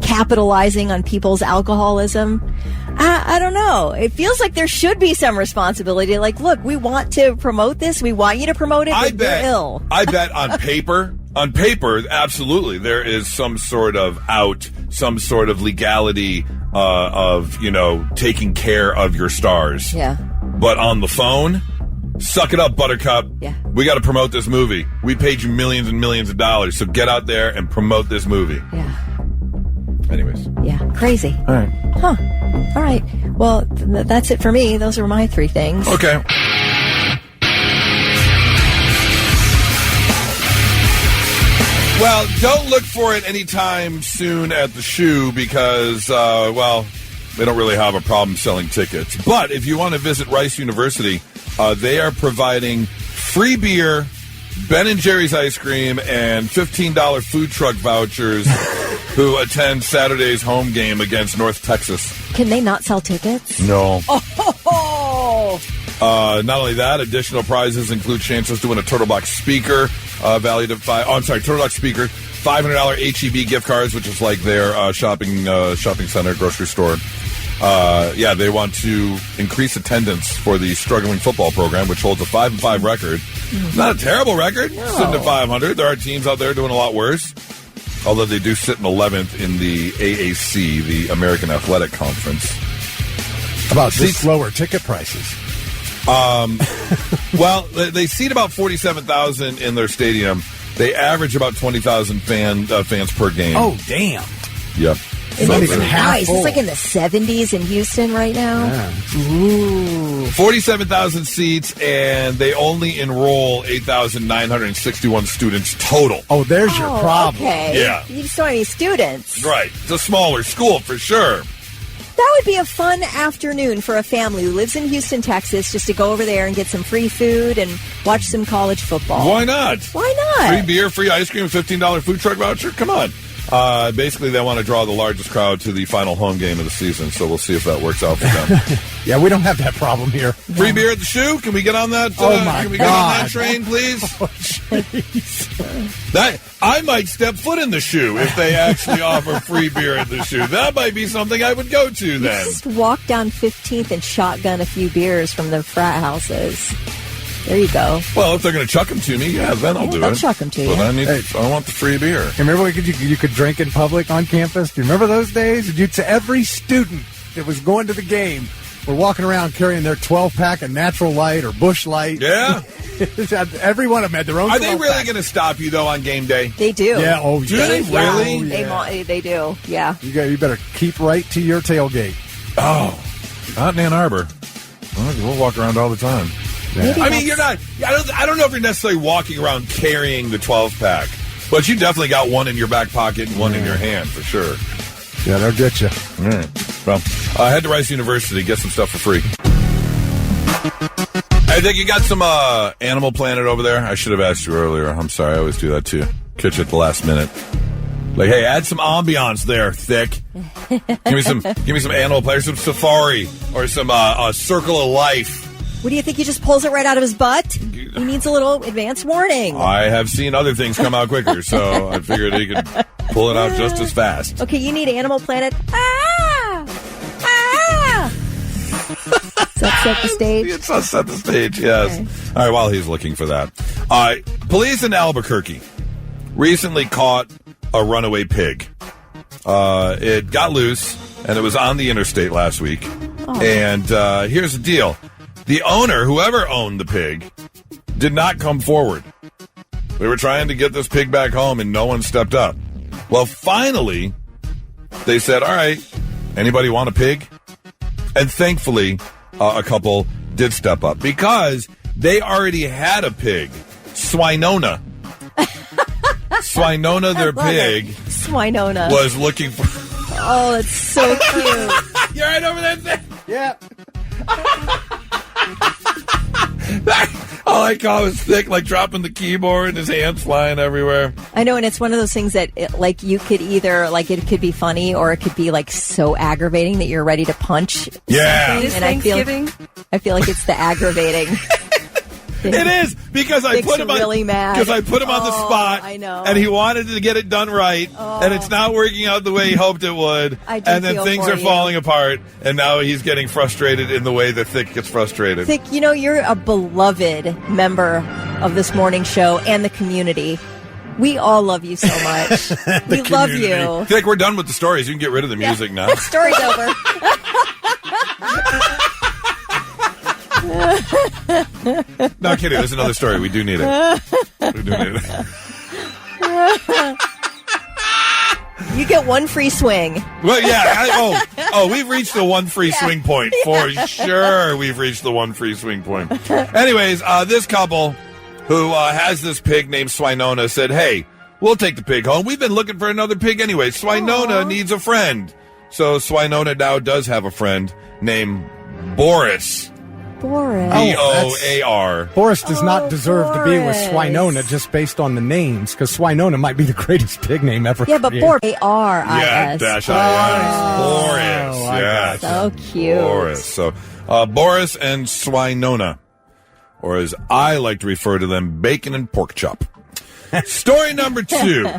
capitalizing on people's alcoholism. I don't know. It feels like there should be some responsibility. Like, look, we want to promote this. We want you to promote it, but you're ill. I bet on paper, absolutely, there is some sort of some sort of legality of, taking care of your stars. Yeah. But on the phone, suck it up, Buttercup. Yeah. We got to promote this movie. We paid you millions and millions of dollars, so get out there and promote this movie. Yeah. Anyways. Yeah, crazy. All right. Huh. All right. Well, that's it for me. Those are my three things. Okay. Well, don't look for it anytime soon at the shoe because, they don't really have a problem selling tickets. But if you want to visit Rice University, they are providing free beer, Ben & Jerry's ice cream, and $15 food truck vouchers who attend Saturday's home game against North Texas. Can they not sell tickets? No. Oh. Not only that, additional prizes include chances to win a Turtle Box speaker valued at Turtle Box speaker, $500 HEB gift cards, which is like their shopping center, grocery store. They want to increase attendance for the struggling football program, which holds a 5-5 record. Not a terrible record. No. Sitting at 500. There are teams out there doing a lot worse. Although they do sit in 11th in the AAC, the American Athletic Conference. About this lower ticket prices. They seat about 47,000 in their stadium. They average about 20,000 fans per game. Oh, damn. Yep. It's not even nice. It's like in the 70s in Houston right now. Yeah. Ooh. 47,000 seats, and they only enroll 8,961 students total. Oh, there's your problem. Okay. Yeah. You just don't have any students. Right. It's a smaller school for sure. That would be a fun afternoon for a family who lives in Houston, Texas, just to go over there and get some free food and watch some college football. Why not? Why not? Free beer, free ice cream, $15 food truck voucher. Come on. Basically, they want to draw the largest crowd to the final home game of the season, so we'll see if that works out for them. Yeah, we don't have that problem here. Free beer at the shoe? Can we get on that? Can we get on that train, please? That I might step foot in the shoe if they actually offer free beer at the shoe. That might be something I would go to then. Just walk down 15th and shotgun a few beers from the frat houses. There you go. Well, if they're going to chuck them to me, then I'll do it. Chuck them to you. But I want the free beer. Remember when you could drink in public on campus? Do you remember those days? Every student that was going to the game were walking around carrying their 12-pack of Natural Light or Bush Light. Yeah. Every one of them had their own. Are they really going to stop you, though, on game day? They do. Yeah. Oh, do they really? They do. Yeah. You better keep right to your tailgate. Oh, not in Ann Arbor. We'll walk around all the time. Yeah. I mean, you're not. I don't know if you're necessarily walking around carrying the 12-pack, but you definitely got one in your back pocket and one in your hand for sure. Yeah, they'll get you. All right. Well, head to Rice University, get some stuff for free. I think you got some Animal Planet over there. I should have asked you earlier. I'm sorry. I always do that too. Catch you at the last minute. Like, hey, add some ambiance there, Thick. Give me some Animal Planet, some Safari, or some Circle of Life. What do you think? He just pulls it right out of his butt? He needs a little advance warning. I have seen other things come out quicker, so I figured he could pull it out just as fast. Okay, you need Animal Planet. Does that set the stage? It does set the stage, yes. Okay. All right, while he's looking for that. Police in Albuquerque recently caught a runaway pig. It got loose, and it was on the interstate last week. Oh. And here's the deal. The owner, whoever owned the pig, did not come forward. We were trying to get this pig back home, and no one stepped up. Well, finally, they said, all right, anybody want a pig? And thankfully, a couple did step up because they already had a pig, Swinona. Swinona, their pig, Swinona, was looking for... Oh, it's so cute. You're right over that thing. Yeah. All I call was Thick, like dropping the keyboard and his hands flying everywhere. I know, and it's one of those things that, you could either, it could be funny or it could be, so aggravating that you're ready to punch. Yeah. Something. And I feel like it's the aggravating. It is, because I put him on, really mad. Because I put him on the spot. I know. And he wanted to get it done right, and it's not working out the way he hoped it would. I do and then feel things for are you. falling apart, and now he's getting frustrated in the way that Thick gets frustrated. Thick, you're a beloved member of this morning show and the community. We all love you so much. We love you. Thick, we're done with the stories. You can get rid of the music now. Story's over. No kidding. There's another story. We do need it. You get one free swing. Well, yeah. We've reached the one free swing point for sure. We've reached the one free swing point. Anyways, this couple who has this pig named Swinona said, "Hey, we'll take the pig home. We've been looking for another pig anyway. Swinona needs a friend." So Swinona now does have a friend named Boris. Boris. Boar. Boris does not deserve to be with Swinona just based on the names, because Swinona might be the greatest pig name ever. Yeah, but Boris. A-R-I-S. Yeah, dash I-S. Boris. Yeah. So cute. Boris. So, Boris and Swinona, or as I like to refer to them, bacon and pork chop. Story number 2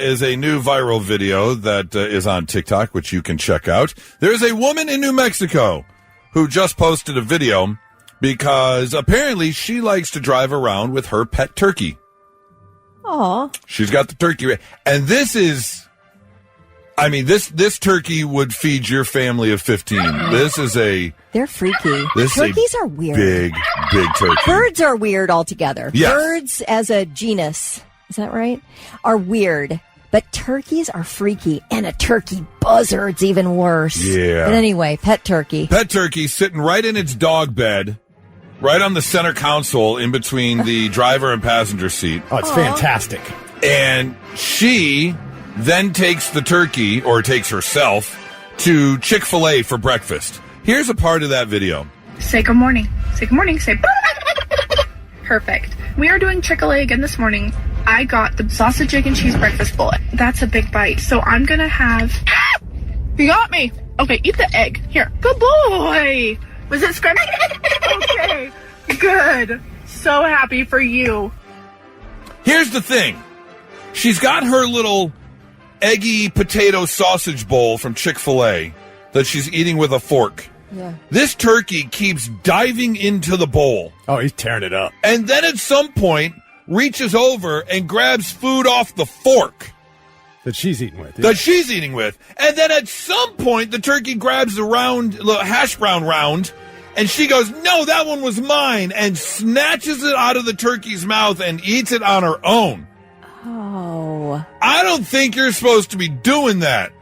is a new viral video that is on TikTok, which you can check out. There's a woman in New Mexico who just posted a video because apparently she likes to drive around with her pet turkey. Aw. She's got the turkey. And this is, this turkey would feed your family of 15. They're freaky. Turkeys are weird. Big turkey. Birds are weird altogether. Yes. Birds as a genus, is that right, are weird. But turkeys are freaky, and a turkey buzzard's even worse. Yeah. But anyway, pet turkey. Pet turkey sitting right in its dog bed, right on the center console in between the driver and passenger seat. Oh, it's fantastic. And she then takes the turkey, or takes herself, to Chick-fil-A for breakfast. Here's a part of that video. Say good morning. Say good morning. Say perfect. We are doing Chick-fil-A again this morning. I got the sausage, egg, and cheese breakfast bowl. That's a big bite. So I'm going to have... You got me. Okay, eat the egg. Here. Good boy. Was it scrunchy? Okay. Good. So happy for you. Here's the thing. She's got her little eggy potato sausage bowl from Chick-fil-A that she's eating with a fork. Yeah. This turkey keeps diving into the bowl. Oh, he's tearing it up. And then at some point... reaches over and grabs food off the fork. That she's eating with. That she's eating with. And then at some point, the turkey grabs the hash brown round, and she goes, no, that one was mine, and snatches it out of the turkey's mouth and eats it on her own. Oh. I don't think you're supposed to be doing that.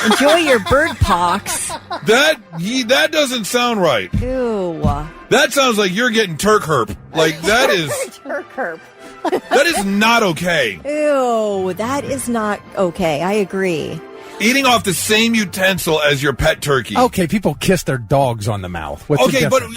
Enjoy your bird pox. That doesn't sound right. Ew. That sounds like you're getting turk herp. Like, that is... Turk herp. That is not okay. Ew, that is not okay. I agree. Eating off the same utensil as your pet turkey. Okay, people kiss their dogs on the mouth. What's the difference?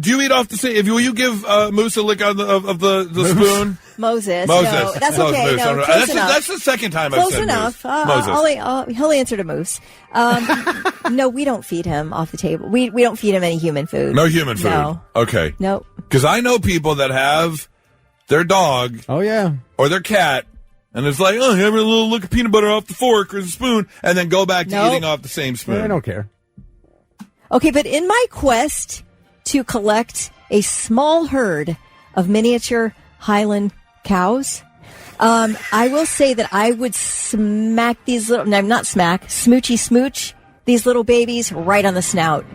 Do you eat off the same? Will you give Moose a lick of the spoon? Moses. No, that's okay. Moose. No, close enough. That's the second time I've close said enough. Moose. Moses. He'll answer to Moose. No, we don't feed him off the table. We don't feed him any human food. No human food. No. Okay. Nope. Because I know people that have their dog. Oh yeah. Or their cat. And it's like, oh, have a little lick of peanut butter off the fork or the spoon, and then go back to eating off the same spoon. I don't care. Okay, but in my quest to collect a small herd of miniature Highland cows, I will say that I would smack these little, no, not smack, smoochy smooch these little babies right on the snout.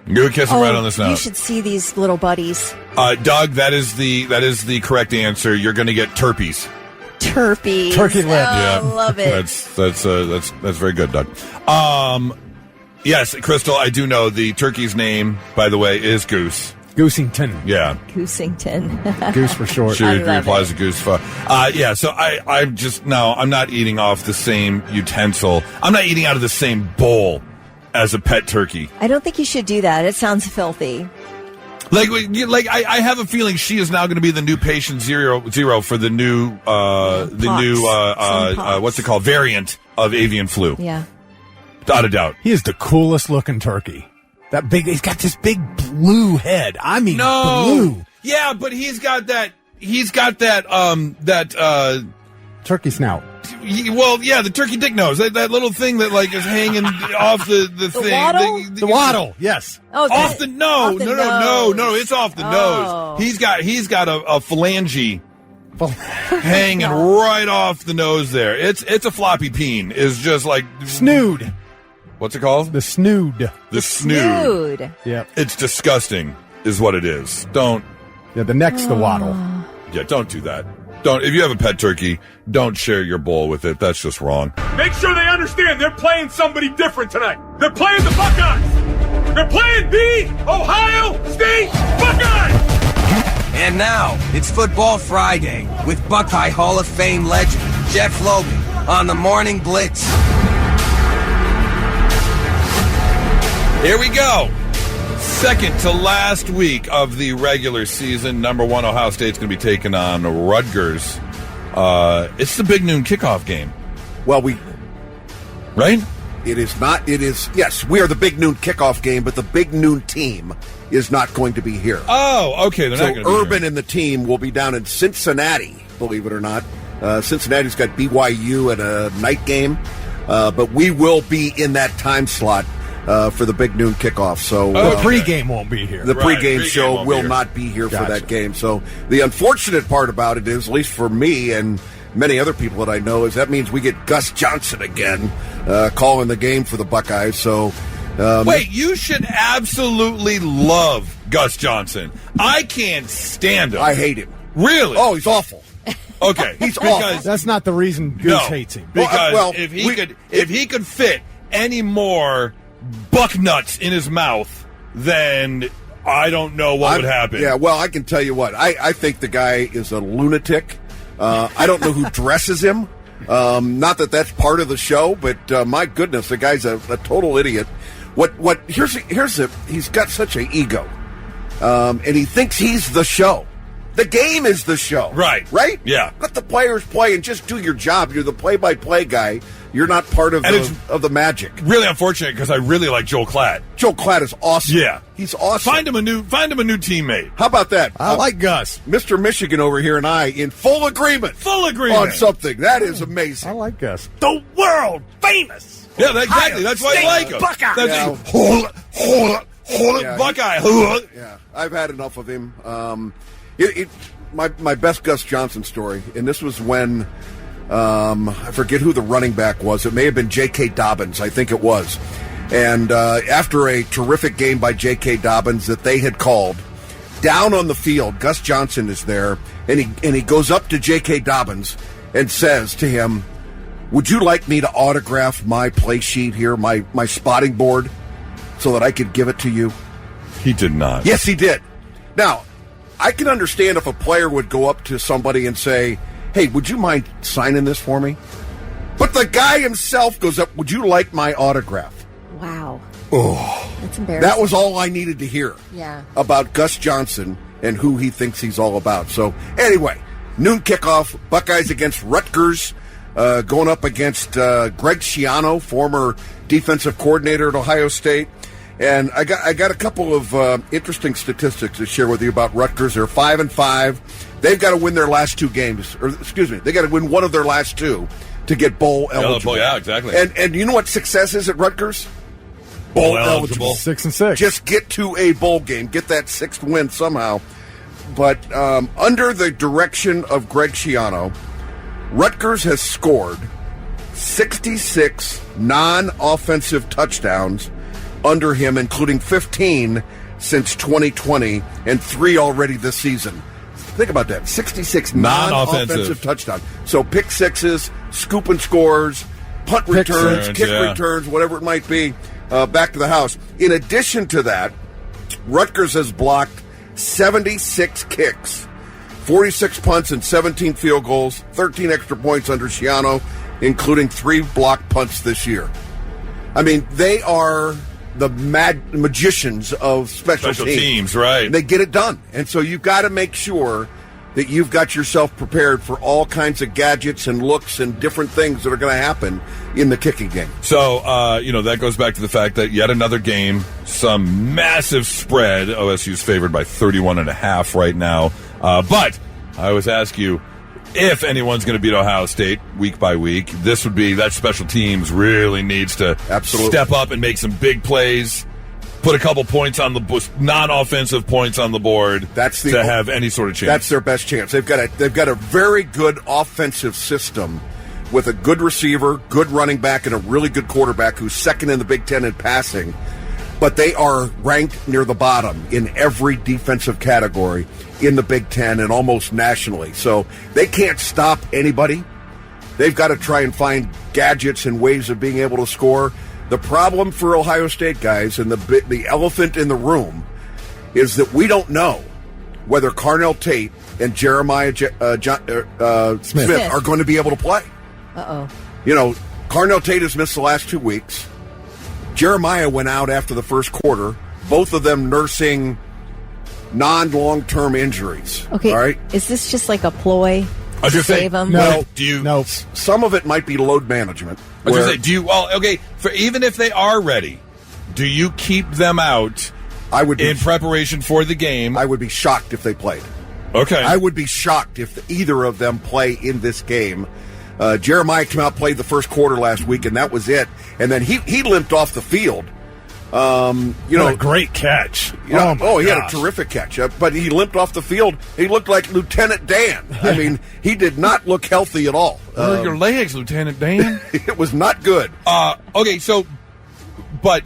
You would kiss them right on the snout. You should see these little buddies. Doug, that is the correct answer. You're going to get turpies. Turkey lip. Yeah, love it. That's very good, Doug. Yes, Crystal, I do know the turkey's name, by the way, is Goose. Goosington. Yeah. Goosington. Goose for short. She replies to Goose. Yeah, so I'm not eating off the same utensil. I'm not eating out of the same bowl as a pet turkey. I don't think you should do that. It sounds filthy. I have a feeling she is now going to be the new patient zero for the new what's it called, variant of avian flu. Yeah, without a doubt. He is the coolest looking turkey. He's got this big blue head. I mean, blue. Yeah, but he's got that turkey snout. The turkey dick nose. That little thing that is hanging off the thing. Waddle? The waddle, yes. Oh, off the nose. No, it's off the nose. He's got a phalange hanging right off the nose there. It's a floppy peen. It's just like snood. What's it called? The snood. The snood. Yep. It's disgusting, is what it is. Don't. Yeah, the neck's the waddle. Yeah, don't do that. If you have a pet turkey, don't share your bowl with it. That's just wrong. Make sure they understand they're playing somebody different tonight. They're playing the Buckeyes. They're playing the Ohio State Buckeyes. And now, it's Football Friday with Buckeye Hall of Fame legend Jeff Logan on the Morning Blitz. Here we go. Second to last week of the regular season. Number 1, Ohio State's going to be taking on Rutgers. It's the big noon kickoff game. Well, right? It is not. It is, yes, we are the big noon kickoff game, but the big noon team is not going to be here. Oh, okay. They're not going to be Urban here. and the team will be down in Cincinnati, believe it or not. Cincinnati's got BYU at a night game, but we will be in that time slot for the big noon kickoff. So the pregame won't be here. The pregame show will not be here for that game. So the unfortunate part about it is, at least for me and many other people that I know, is that means we get Gus Johnson again calling the game for the Buckeyes. So wait, you should absolutely love Gus Johnson. I can't stand him. I hate him. Really? Oh, he's awful. Okay, he's awful. That's not the reason Goose hates him. Because if he could fit any more buck nuts in his mouth, then I don't know what would happen. Yeah, well, I can tell you what. I think the guy is a lunatic. I don't know who dresses him. Not that that's part of the show, but my goodness, the guy's a total idiot. He's got such an ego, and he thinks he's the show. The game is the show. Right. Right? Yeah. Let the players play and just do your job. You're the play-by-play guy. You're not part of the magic. Really unfortunate because I really like Joel Klatt. Joel Klatt is awesome. Yeah. He's awesome. Find him a new teammate. How about that? I like Gus. Mr. Michigan over here and I in full agreement. On something. That is amazing. I like Gus. The world famous. Yeah, exactly. That's why I like him. Buckeye. Hold it, Buckeye. Yeah, I've had enough of him. My best Gus Johnson story, and this was when I forget who the running back was. It may have been J.K. Dobbins. I think it was. And after a terrific game by J.K. Dobbins that they had called, down on the field, Gus Johnson is there, and he goes up to J.K. Dobbins and says to him, "Would you like me to autograph my play sheet here, my spotting board, so that I could give it to you?" He did not. Yes, he did. Now, I can understand if a player would go up to somebody and say, "Hey, would you mind signing this for me?" But the guy himself goes up, "Would you like my autograph?" Wow. Oh, that's embarrassing. That was all I needed to hear about Gus Johnson and who he thinks he's all about. So, anyway, noon kickoff, Buckeyes against Rutgers, going up against Greg Schiano, former defensive coordinator at Ohio State. And I got a couple of interesting statistics to share with you about Rutgers. They're 5-5. They've got to win their last two games, or excuse me, they got to win one of their last two to get bowl eligible. Yeah, exactly. And you know what success is at Rutgers? Bowl eligible. 6-6. Just get to a bowl game, get that sixth win somehow. But under the direction of Greg Schiano, Rutgers has scored 66 non-offensive touchdowns under him, including 15 since 2020 and 3 already this season. Think about that. 66 non-offensive touchdowns. So pick sixes, scoop and scores, punt returns, kick returns, whatever it might be, back to the house. In addition to that, Rutgers has blocked 76 kicks, 46 punts and 17 field goals, 13 extra points under Schiano, including 3 blocked punts this year. I mean, they are the magicians of special teams, right? They get it done. And so you've got to make sure that you've got yourself prepared for all kinds of gadgets and looks and different things that are going to happen in the kicking game. So, that goes back to the fact that yet another game, some massive spread. OSU's favored by 31.5 right now. But I always ask you, if anyone's going to beat Ohio State week by week, this would be that special teams really needs to step up and make some big plays, put a couple points on the non-offensive points on the board to have any sort of chance. That's their best chance. They've got a very good offensive system with a good receiver, good running back, and a really good quarterback who's second in the Big Ten in passing. But they are ranked near the bottom in every defensive category in the Big Ten and almost nationally. So they can't stop anybody. They've got to try and find gadgets and ways of being able to score. The problem for Ohio State, guys, and the elephant in the room is that we don't know whether Carnell Tate and Jeremiah Smith are going to be able to play. Uh-oh. Carnell Tate has missed the last 2 weeks. Jeremiah went out after the first quarter, both of them nursing non-long-term injuries. Okay, all right? Is this just like a ploy to save them? No. Some of it might be load management. I was going to say, even if they are ready, do you keep them out in preparation for the game? I would be shocked if they played. Okay. I would be shocked if either of them play in this game. Jeremiah came out, played the first quarter last week, and that was it. And then he limped off the field. What a great catch. He had a terrific catch. But he limped off the field. He looked like Lieutenant Dan. I mean, he did not look healthy at all. Where are your legs, Lieutenant Dan? It was not good. Okay, so, but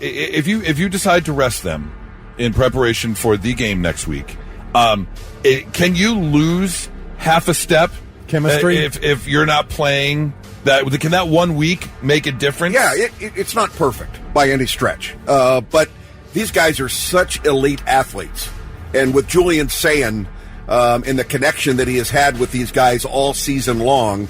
if you decide to rest them in preparation for the game next week, can you lose half a step? Chemistry? If you're not playing, can that 1 week make a difference? Yeah, it's not perfect by any stretch. But these guys are such elite athletes. And with Julian saying and the connection that he has had with these guys all season long,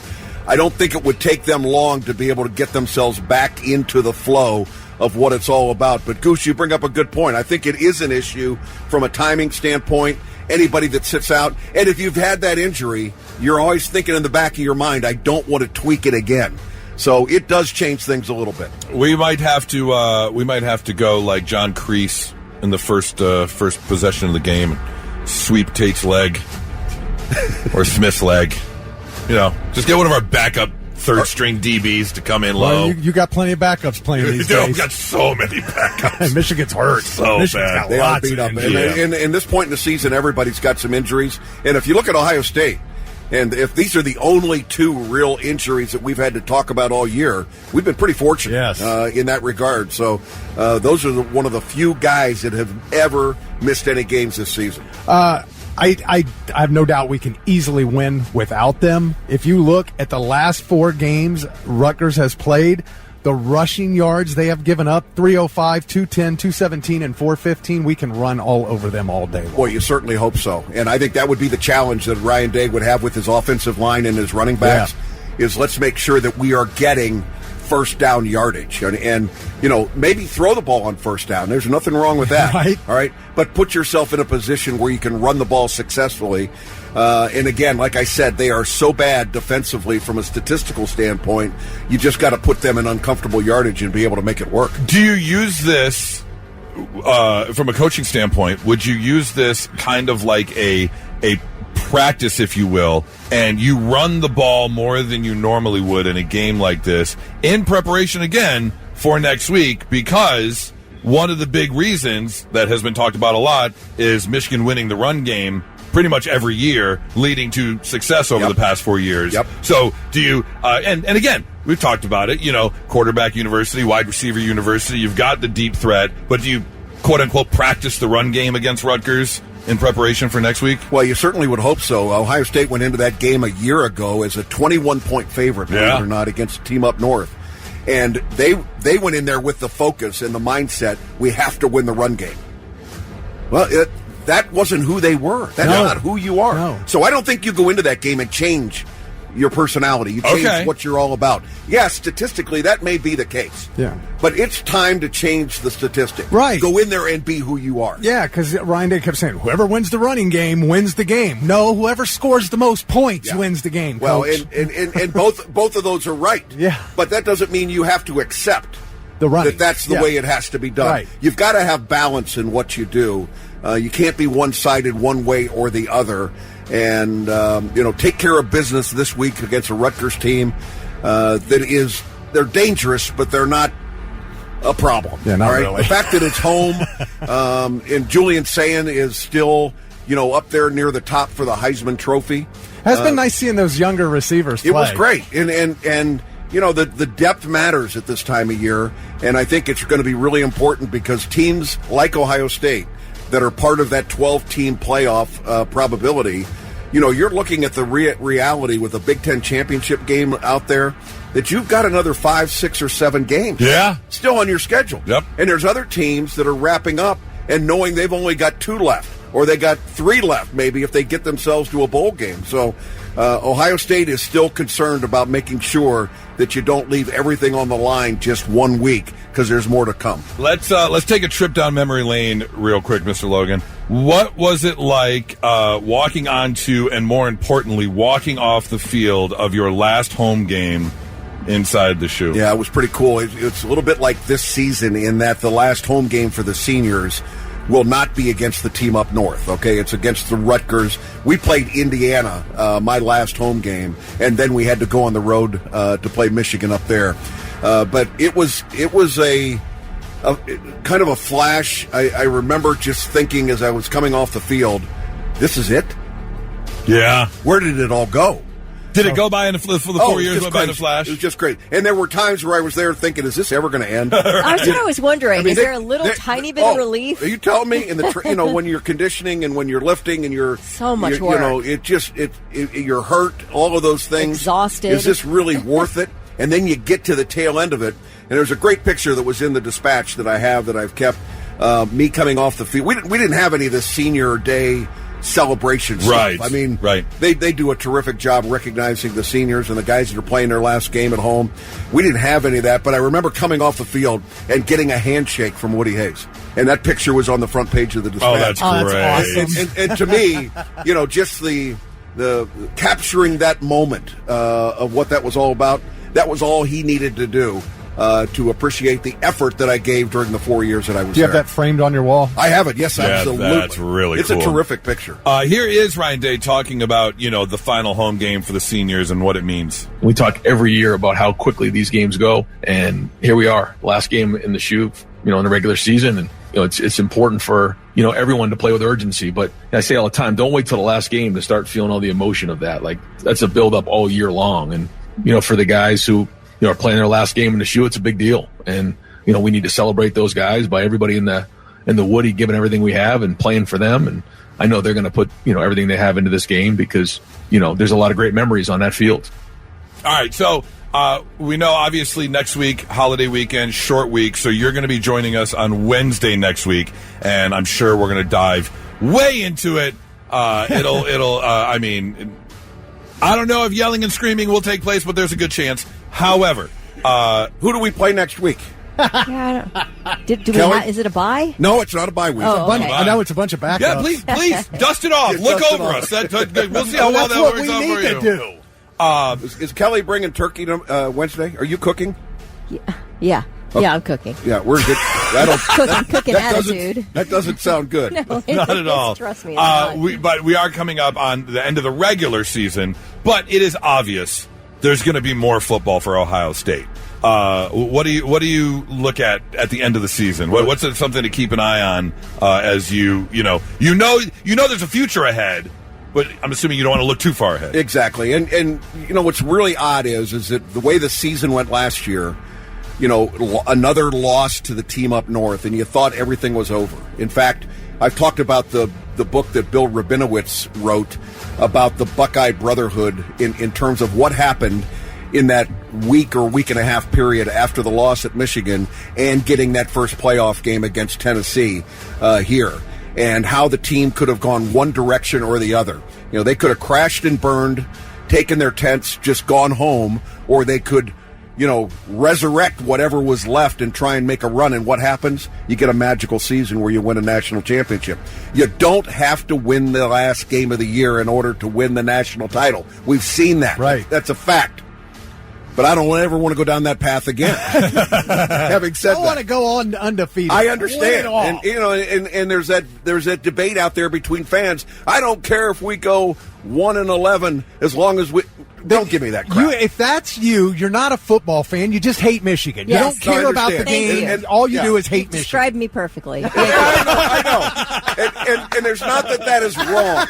I don't think it would take them long to be able to get themselves back into the flow of what it's all about. But, Goose, you bring up a good point. I think it is an issue from a timing standpoint. Anybody that sits out, and if you've had that injury, you're always thinking in the back of your mind, I don't want to tweak it again. So it does change things a little bit. We might have to go like John Kreese in the first possession of the game, sweep Tate's leg or Smith's leg. Just get one of our backup third-string DBs to come in low. You got plenty of backups playing these days. We've got so many backups. Michigan's hurt. Michigan's bad. They are beat up. And in this point in the season, everybody's got some injuries. And if you look at Ohio State, And if these are the only 2 real injuries that we've had to talk about all year, we've been pretty fortunate in that regard. So those are one of the few guys that have ever missed any games this season. I have no doubt we can easily win without them. If you look at the last 4 games Rutgers has played, the rushing yards they have given up, 305, 210, 217, and 415, we can run all over them all day long. Boy, you certainly hope so. And I think that would be the challenge that Ryan Day would have with his offensive line and his running backs, is let's make sure that we are getting first down yardage. And maybe throw the ball on first down. There's nothing wrong with that. Right. All right. But put yourself in a position where you can run the ball successfully. And again, like I said, they are so bad defensively from a statistical standpoint. You just got to put them in uncomfortable yardage and be able to make it work. Do you use this from a coaching standpoint? Would you use this kind of like a practice, if you will, and you run the ball more than you normally would in a game like this in preparation again for next week? Because one of the big reasons that has been talked about a lot is Michigan winning the run game pretty much every year, leading to success over the past 4 years. So do you, and again, we've talked about it, quarterback university, wide receiver university, you've got the deep threat, but do you, quote unquote, practice the run game against Rutgers in preparation for next week? Well, you certainly would hope so. Ohio State went into that game a year ago as a 21-point favorite, believe it or not, against a team up north. And they went in there with the focus and the mindset, we have to win the run game. Well, that wasn't who they were. That's not who you are. No. So I don't think you go into that game and change your personality. You change what you're all about. Yes, statistically, that may be the case. Yeah. But it's time to change the statistic. Right. Go in there and be who you are. Yeah, because Ryan Day kept saying, whoever wins the running game wins the game. No, whoever scores the most points wins the game, Well, Coach. and both of those are right. Yeah. But that doesn't mean you have to accept the running. that's the way it has to be done. Right. You've got to have balance in what you do. You can't be one-sided one way or the other. And, take care of business this week against a Rutgers team they're dangerous, but they're not a problem. Yeah, not really. The fact that it's home, and Julian Sayin is still, up there near the top for the Heisman Trophy. Has been nice seeing those younger receivers play. It was great. And the depth matters at this time of year. And I think it's going to be really important because teams like Ohio State that are part of that 12-team playoff probability, you're looking at the reality with a Big Ten championship game out there that you've got another 5, 6, or 7 games still on your schedule. Yep. And there's other teams that are wrapping up and knowing they've only got 2 left, or they got 3 left maybe if they get themselves to a bowl game. So Ohio State is still concerned about making sure that you don't leave everything on the line just 1 week because there's more to come. Let's take a trip down memory lane real quick, Mr. Logan. What was it like walking onto, and more importantly, walking off the field of your last home game inside the shoe? Yeah, it was pretty cool. It's a little bit like this season in that the last home game for the seniors will not be against the team up north, okay? It's against the Rutgers. We played Indiana, my last home game, and then we had to go on the road to play Michigan up there. But it was a kind of a flash. I remember just thinking as I was coming off the field, this is it? Yeah. Where did it all go? Did it go by for the 4 years? Went by in a flash. It was just great, and there were times where I was there thinking, "Is this ever going to end?" That's what I was wondering. Is there a little tiny bit of relief? Are you telling me in the when you're conditioning and when you're lifting and you're so much work? You're hurt. All of those things. Exhausted. Is this really worth it? And then you get to the tail end of it, and there's a great picture that was in the dispatch that I have that I've kept. Me coming off the field. We didn't have any of this senior day celebration stuff. Right. I mean, right. They do a terrific job recognizing the seniors and the guys that are playing their last game at home. We didn't have any of that, but I remember coming off the field and getting a handshake from Woody Hayes. And that picture was on the front page of the dispatch. Oh, that's great. That's awesome. And to me, just the capturing that moment of what that was all about, that was all he needed to do. To appreciate the effort that I gave during the 4 years that I was there. Do you have that framed on your wall? I have it, yes, absolutely. That's really It's cool. a terrific picture. Here is Ryan Day talking about, the final home game for the seniors and what it means. We talk every year about how quickly these games go, and here we are, last game in the shoe, in the regular season, and it's important for, everyone to play with urgency. But I say all the time, don't wait till the last game to start feeling all the emotion of that. Like, that's a build up all year long. And, for the guys who, are playing their last game in the shoe, it's a big deal. And, we need to celebrate those guys by everybody in the Woody giving everything we have and playing for them. And I know they're going to put, everything they have into this game because, there's a lot of great memories on that field. All right. So, we know, obviously, next week, holiday weekend, short week, so you're going to be joining us on Wednesday next week, and I'm sure we're going to dive way into it. I don't know if yelling and screaming will take place, but there's a good chance. However, who do we play next week? Is it a bye? No, it's not a bye week. I know it's a bunch of backups. Yeah, please, dust it off. Look over us. We'll see how well that works out for you. Do. Is Kelly bringing turkey to Wednesday? Are you cooking? Yeah. Okay. Yeah, I'm cooking. Yeah, we're good. Cooking attitude. That doesn't sound good. No, not at all. Trust me. But we are coming up on the end of the regular season. But it is obvious there's going to be more football for Ohio State. What do you look at the end of the season? What's something to keep an eye on as you know there's a future ahead. But I'm assuming you don't want to look too far ahead. Exactly. And what's really odd is that the way the season went last year, another loss to the team up north, and you thought everything was over. In fact, I've talked about the book that Bill Rabinowitz wrote about the Buckeye Brotherhood in terms of what happened in that week or week and a half period after the loss at Michigan and getting that first playoff game against Tennessee here. And how the team could have gone one direction or the other. They could have crashed and burned, taken their tents, just gone home, or they could, resurrect whatever was left and try and make a run. And what happens? You get a magical season where you win a national championship. You don't have to win the last game of the year in order to win the national title. We've seen that. Right. That's a fact. But I don't ever want to go down that path again. Having said that, I want to go on undefeated. I understand, and there's that debate out there between fans. I don't care if we go 1-11 as long as we. Don't give me that crap. If that's you're not a football fan. You just hate Michigan. Yes. You don't care about the game, and all you do is hate Michigan. Describe me perfectly. I know. And there's not that is wrong.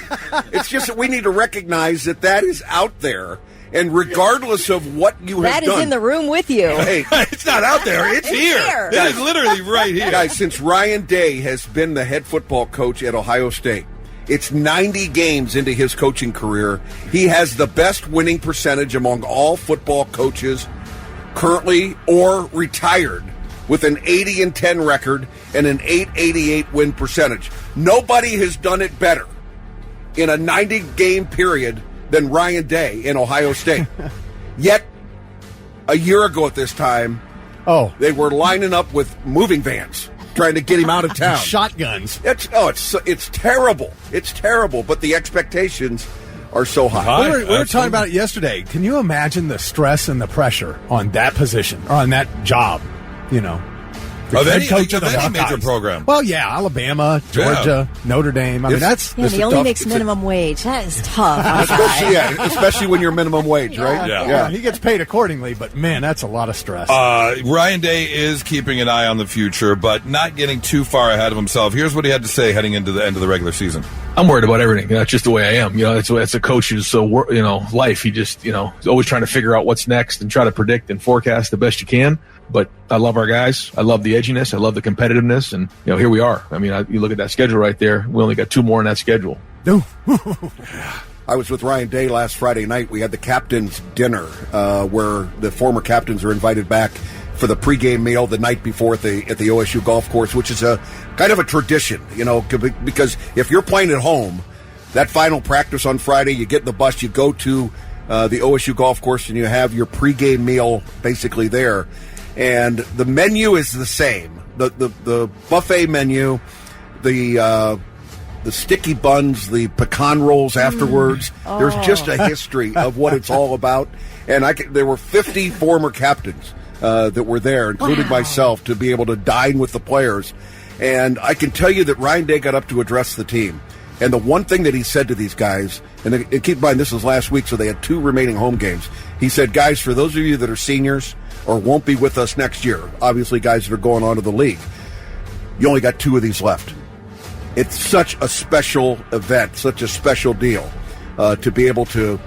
It's just that we need to recognize that is out there. And regardless of what you have done... That is in the room with you. Hey, it's not out there. It's here. It is literally right here. Guys, since Ryan Day has been the head football coach at Ohio State, it's 90 games into his coaching career. He has the best winning percentage among all football coaches currently or retired with an 80-10 record and an 888 win percentage. Nobody has done it better in a 90-game period than Ryan Day in Ohio State. Yet, a year ago at this time, they were lining up with moving vans trying to get him out of town. Shotguns. It's terrible. It's terrible, but the expectations are so high. We were talking about it yesterday. Can you imagine the stress and the pressure on that position, or on that job, Of any major program. Well, yeah, Alabama, Georgia, Notre Dame. I mean, he only makes minimum wage. That is tough. Especially when you're minimum wage, right? Yeah. He gets paid accordingly, but man, that's a lot of stress. Ryan Day is keeping an eye on the future, but not getting too far ahead of himself. Here's what he had to say heading into the end of the regular season. I'm worried about everything. That's just the way I am. That's a coach's life. He just is always trying to figure out what's next and try to predict and forecast the best you can. But I love our guys. I love the edginess. I love the competitiveness. And, here we are. I mean, you look at that schedule right there. We only got 2 more in that schedule. I was with Ryan Day last Friday night. We had the captain's dinner where the former captains are invited back for the pregame meal the night before at the OSU golf course, which is a kind of a tradition, because if you're playing at home, that final practice on Friday, you get in the bus, you go to the OSU golf course, and you have your pregame meal basically there. And the menu is the same. The buffet menu, the sticky buns, the pecan rolls afterwards. There's just a history of what it's all about. And there were 50 former captains that were there, including myself, to be able to dine with the players. And I can tell you that Ryan Day got up to address the team. And the one thing that he said to these guys, and keep in mind this was last week, so they had 2 remaining home games. He said, guys, for those of you that are seniors or won't be with us next year, obviously guys that are going on to the league, You only got 2 of these left. It's such a special event, such a special deal to be able to,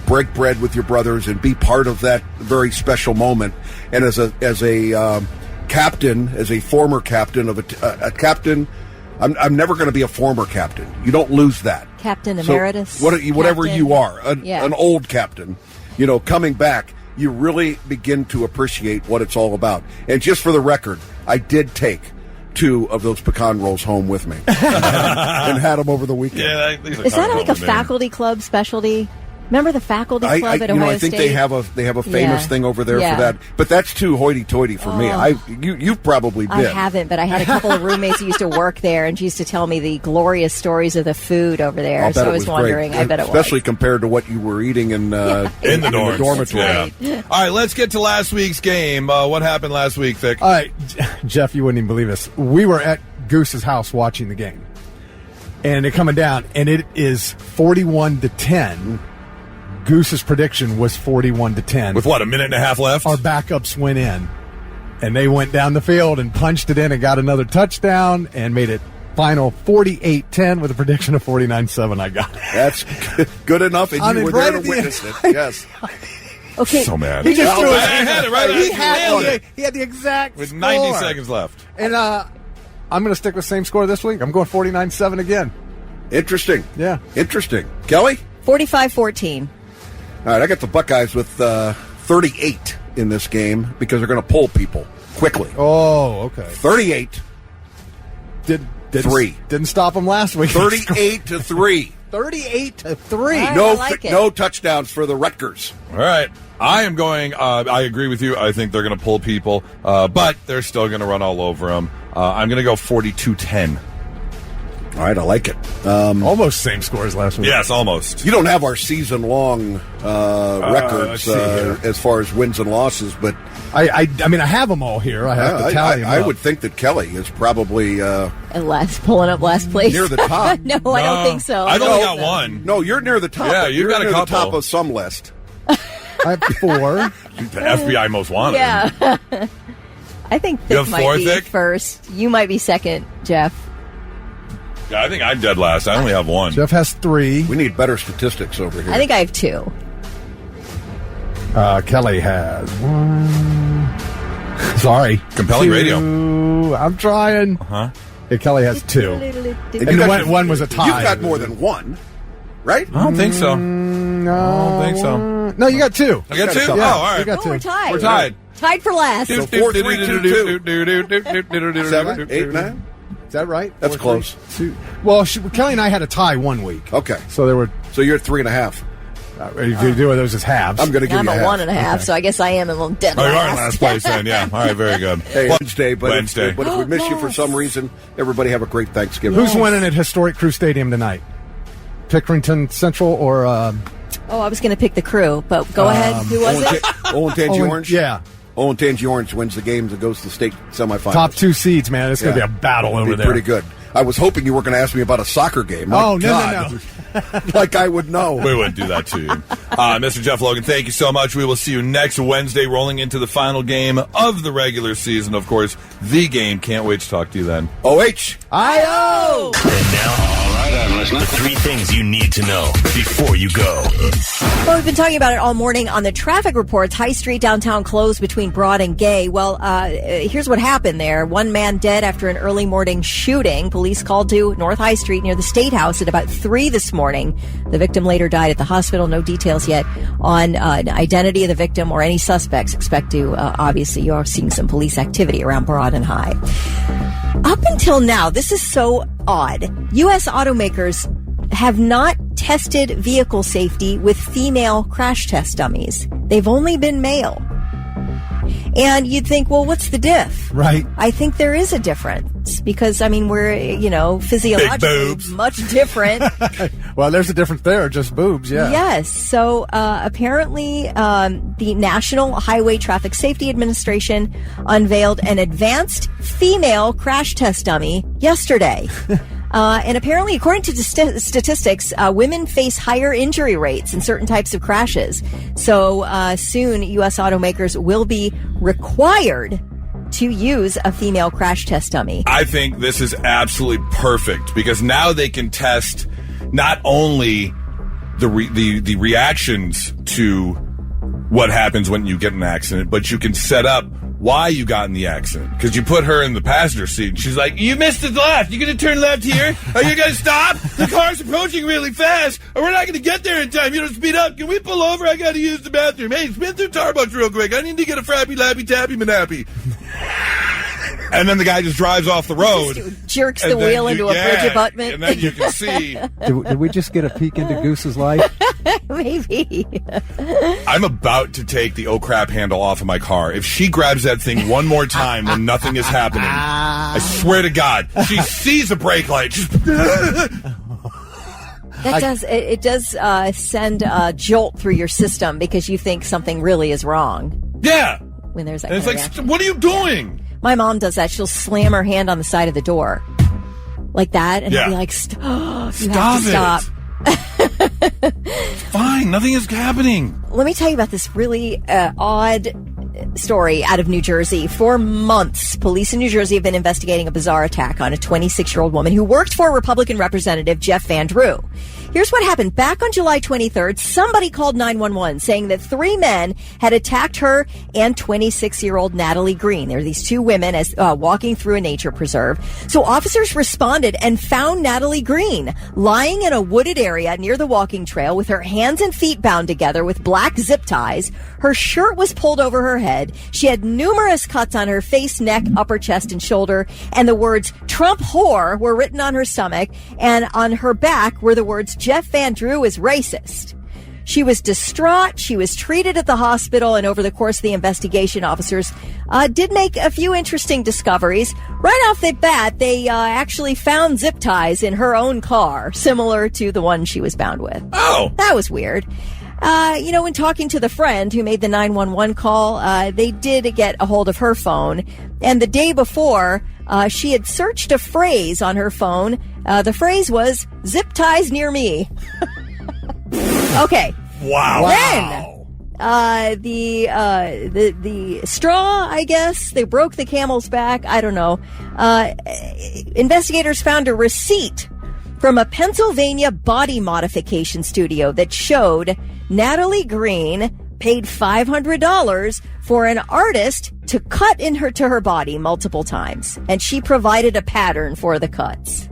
break bread with your brothers and be part of that very special moment. And as a captain, as a former captain of a captain, I'm never going to be a former captain. You don't lose that. Captain Emeritus. So whatever captain. you are, an old captain, coming back, you really begin to appreciate what it's all about. And just for the record, I did take 2 of those pecan rolls home with me and had them over the weekend. Yeah, is that like a faculty club specialty? Remember the faculty club at Ohio I think State? they have a famous thing over there for that. But that's too hoity-toity for me. You've probably been. I haven't, but I had a couple of roroommates who used to work there, and she used to tell me the glorious stories of the food over there. So I was wondering. Great. I bet it was. Especially compared to what you were eating in the dormitory. Yeah. All right, let's get to last week's game. What happened last week, Vic? All right, Jeff, you wouldn't even believe this. We were at Goose's house watching the game, and they're coming down, and it is 41-10. Goose's prediction was 41-10. With what, a minute and a half left? Our backups went in, and they went down the field and punched it in and got another touchdown and made it final 48-10 with a prediction of 49-7. I got it. That's good enough, and you were there to witness it. Yes. Okay. So mad. He just threw it. I had it right. He had the exact with score. 90 seconds left. And I'm going to stick with the same score this week. I'm going 49-7 again. Interesting. Yeah. Interesting. Kelly? 45-14. All right, I got the Buckeyes with 38 in this game because they're going to pull people quickly. Oh, okay. 38. Didn't stop them last week. 38-3. 38-3. No touchdowns for the Rutgers. All right. I am going, I agree with you. I think they're going to pull people, but they're still going to run all over them. I'm going to go 42-10. All right, I like it. Almost same score as last week. Yes, almost. You don't have our season-long records as far as wins and losses, but I mean, I have them all here. I have to tally them I up. would think that Kelly is probably pulling up last place. Near the top. No, I don't think so. I've only got one. No, you're near the top. Yeah, you've got a near couple. the top of some list. I have 4. The FBI most wanted. Yeah. I think You Vic have might 4, be Vic? first. You might be second, Jeff. Yeah, I think I'm dead last. I only have 1. Jeff has 3. We need better statistics over here. I think I have 2. Kelly has 1. Sorry. Compelling 2. radio. I'm trying. Uh-huh. Yeah, Kelly has 2. And one was a tie. You've got more than 1, right? I don't think so. No. I don't think so. No, you got 2. I got 2? Yeah, Oh, all right. You got 2. We're tied. We're tied. Tied for last. So 4-3-2-2. 7, 8, 9. Is that right? That's 4, close. 3, 2. Well, Kelly and I had a tie 1 week. Okay. So there were. So you're at 3.5. If you do those as halves. I'm going to give I'm you a half. 1.5, so I guess I am a little dead Oh, you are in last. last place then, yeah. All right, very good. Hey, Wednesday, but Wednesday. If we miss you for some reason, everybody have a great Thanksgiving. Who's winning at Historic Crew Stadium tonight? Pickerington Central or? Oh, I was going to pick the Crew, but go ahead. Who was it? Olentangy Orange? Yeah. Olentangy Orange wins the game that goes to the state semifinals. Top 2 seeds, man. It's going to be a battle over there. Pretty good. I was hoping you were going to ask me about a soccer game. No. Like I would know. We wouldn't do that to you. Mr. Jeff Logan, thank you so much. We will see you next Wednesday, rolling into the final game of the regular season. Of course, the game. Can't wait to talk to you then. OH. I-O. And now, all right, I'm listening. The 3 things you need to know before you go. Well, we've been talking about it all morning on the traffic reports. High Street downtown closed between Broad and Gay. Well, here's what happened there. 1 man dead after an early morning shooting. Police called to North High Street near the State House at about 3 this morning. The victim later died at the hospital. No details yet on identity of the victim or any suspects. Expect to, obviously, you're seeing some police activity around Broad and High. Up until now, this is so odd. U.S. automakers have not tested vehicle safety with female crash test dummies. They've only been male. And you'd think, well, what's the diff? Right. I think there is a difference because, I mean, we're, physiologically much different. Well, there's a difference there, just boobs, yeah. Yes. So apparently the National Highway Traffic Safety Administration unveiled an advanced female crash test dummy yesterday. And apparently, according to statistics, women face higher injury rates in certain types of crashes. So soon, U.S. automakers will be required to use a female crash test dummy. I think this is absolutely perfect because now they can test not only the reactions to what happens when you get in an accident, but you can set up why you got in the accident. Because you put her in the passenger seat, and she's like, you missed the left. You're going to turn left here? Are you going to stop? The car's approaching really fast, or we're not going to get there in time. You don't speed up. Can we pull over? I got to use the bathroom. Hey, spin through Starbucks real quick. I need to get a frappy, lappy, tappy, manappy. And then the guy just drives off the road. Just jerks the wheel into a bridge abutment. And then you can see. Did we just get a peek into Goose's life? Maybe. I'm about to take the oh crap handle off of my car. If she grabs that thing one more time, then nothing is happening. I swear to God. She sees a brake light. It does send a jolt through your system because you think something really is wrong. Yeah. When there's that and kind it's of like, what are you doing? My mom does that. She'll slam her hand on the side of the door like that, and Yeah. I'll be like, you have to Stop stop. Fine, nothing is happening. Let me tell you about this really odd story out of New Jersey. For months, police in New Jersey have been investigating a bizarre attack on a 26-year-old woman who worked for Republican Representative Jeff Van Drew. Here's what happened. Back on July 23rd, somebody called 911 saying that 3 men had attacked her and 26-year-old Natalie Green. There were these 2 women as walking through a nature preserve. So officers responded and found Natalie Green lying in a wooded area near the walking trail with her hands and feet bound together with black zip ties. Her shirt was pulled over her head. She had numerous cuts on her face, neck, upper chest, and shoulder. And the words Trump whore were written on her stomach. And on her back were the words Jeff Van Drew is racist. She was distraught. She was treated at the hospital. And over the course of the investigation, officers did make a few interesting discoveries. Right off the bat, they actually found zip ties in her own car, similar to the one she was bound with. Oh. That was weird. When talking to the friend who made the 911 call, they did get a hold of her phone. And the day before, she had searched a phrase on her phone. The phrase was, zip ties near me. Okay. Wow. Then, the straw, I guess, they broke the camel's back. I don't know. Investigators found a receipt from a Pennsylvania body modification studio that showed Natalie Green paid $500 for an artist to cut to her body multiple times, and she provided a pattern for the cuts.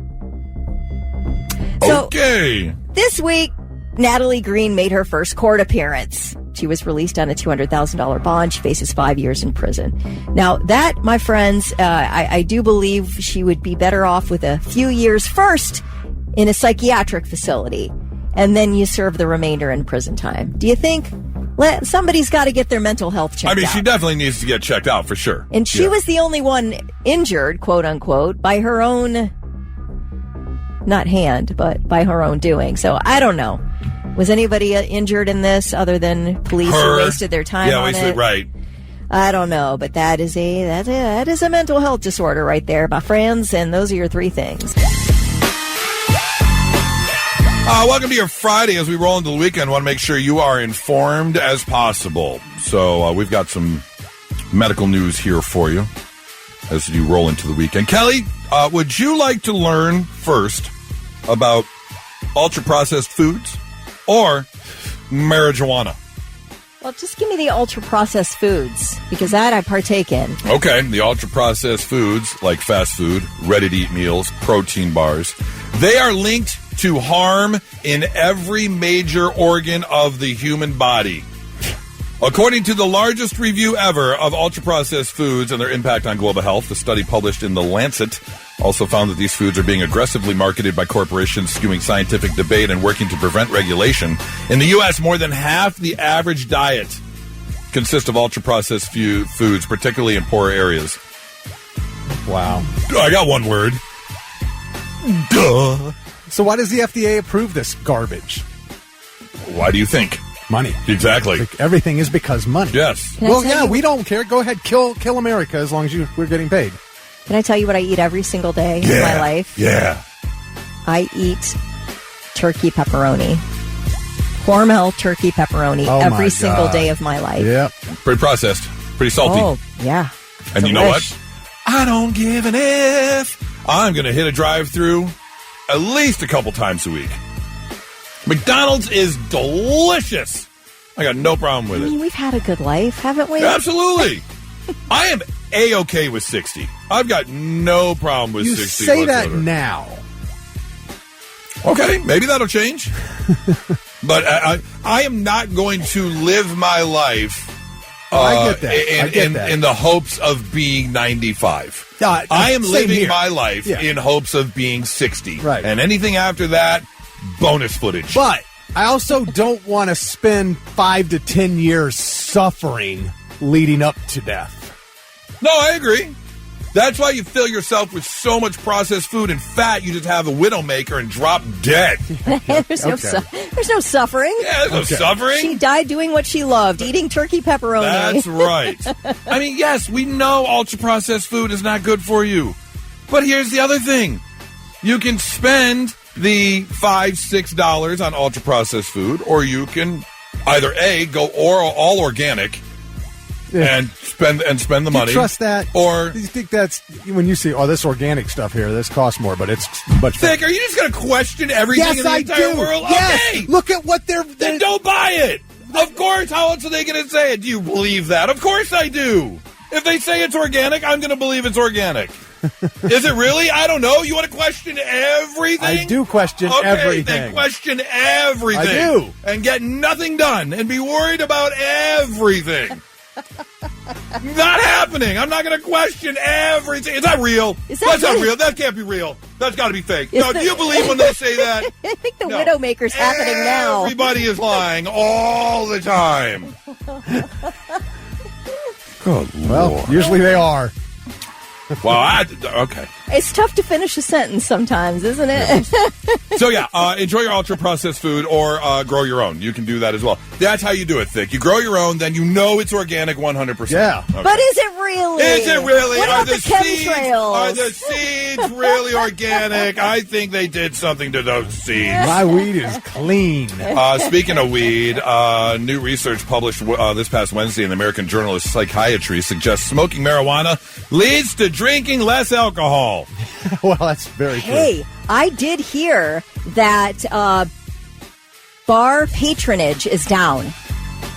So, okay. This week, Natalie Green made her first court appearance. She was released on a $200,000 bond. She faces 5 years in prison. Now, that, my friends, I do believe she would be better off with a few years first in a psychiatric facility, and then you serve the remainder in prison time. Do you think? Somebody's got to get their mental health checked out. I mean, she definitely needs to get checked out for sure. And she was the only one injured, quote unquote, by her own, not hand, but by her own doing. So I don't know. Was anybody injured in this other than police who wasted their time on it? Right. I don't know, but that is a mental health disorder right there, my friends, and those are your 3 things. Welcome to your Friday. As we roll into the weekend, want to make sure you are informed as possible. So we've got some medical news here for you as you roll into the weekend. Kelly, would you like to learn first about ultra-processed foods or marijuana? Well, just give me the ultra-processed foods, because that I partake in. Okay, the ultra-processed foods, like fast food, ready-to-eat meals, protein bars, they are linked to harm in every major organ of the human body. According to the largest review ever of ultra-processed foods and their impact on global health, the study published in The Lancet also found that these foods are being aggressively marketed by corporations, skewing scientific debate and working to prevent regulation. In the U.S., more than half the average diet consists of ultra-processed foods, particularly in poor areas. Wow. I got one word. Duh. So why does the FDA approve this garbage? Why do you think? Money. Exactly. Like everything is because money. Yes. Well, yeah, we don't care. Go ahead, kill America as long as we're getting paid. Can I tell you what I eat every single day of my life? Yeah. I eat turkey pepperoni. Hormel turkey pepperoni every single day of my life. Yeah. Pretty processed. Pretty salty. Oh, yeah. And you know what? I don't give an F. I'm going to hit a drive-thru at least a couple times a week. McDonald's is delicious. I got no problem with it. I mean, we've had a good life, haven't we? Absolutely. I am A-okay with 60. I've got no problem with 60 say whatsoever. that now. Okay, maybe that'll change. But I am not going to live my life I get that. in the hopes of being 95. I am living my life in hopes of being 60. Right. And anything after that, bonus footage. But I also don't want to spend 5 to 10 years suffering leading up to death. No, I agree. That's why you fill yourself with so much processed food and fat, you just have a Widowmaker and drop dead. There's no suffering. Yeah, there's no suffering. She died doing what she loved, eating turkey pepperoni. That's right. I mean, yes, we know ultra-processed food is not good for you. But here's the other thing. You can spend the $5-6 on ultra-processed food, or you can either A, go all organic, and spend the money. Do you trust that? Or do you think that's when you see, this organic stuff here, this costs more, but it's much better. Vic, are you just going to question everything in the entire world? Yes. Okay. Look at what they're... Then don't buy it. Of course. How else are they going to say it? Do you believe that? Of course I do. If they say it's organic, I'm going to believe it's organic. Is it really? I don't know. You want to question everything? I do question everything. Then question everything. I do. And get nothing done and be worried about everything. Not happening. I'm not going to question everything. Is that real? That's not real. That can't be real. That's got to be fake. No, do you believe when they say that? I think the Widowmaker's happening now. Everybody is lying all the time. Good Lord. Usually they are. Well, okay. It's tough to finish a sentence sometimes, isn't it? So, enjoy your ultra-processed food or grow your own. You can do that as well. That's how you do it, Thick. You grow your own, then you know it's organic 100%. Yeah. Okay. But is it really? Is it really? What about the chemtrails? Are the seeds really organic? I think they did something to those seeds. My weed is clean. Speaking of weed, new research published this past Wednesday in the American Journal of Psychiatry suggests smoking marijuana leads to drinking less alcohol. Well, that's very true. Hey, I did hear that bar patronage is down.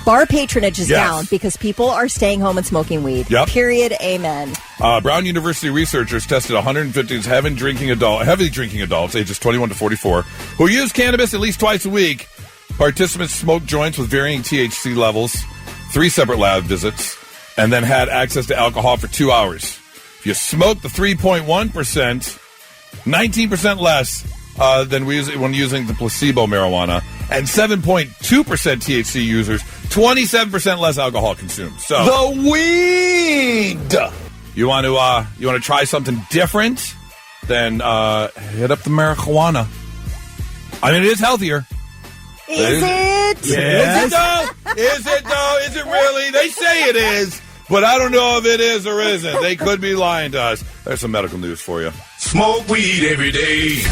Bar patronage is down because people are staying home and smoking weed. Yep. Period. Amen. Brown University researchers tested 150 heavy drinking adults, ages 21 to 44, who use cannabis at least twice a week. Participants smoked joints with varying THC levels, 3 separate lab visits, and then had access to alcohol for 2 hours. If you smoke the 3.1%, 19% less than when using the placebo marijuana, and 7.2% THC users, 27% less alcohol consumed. So the weed. You want to try something different? Then hit up the marijuana. I mean, it is healthier. Is it? Yes. Is it though? Is it really? They say it is. But I don't know if it is or isn't. They could be lying to us. There's some medical news for you. Smoke weed every day.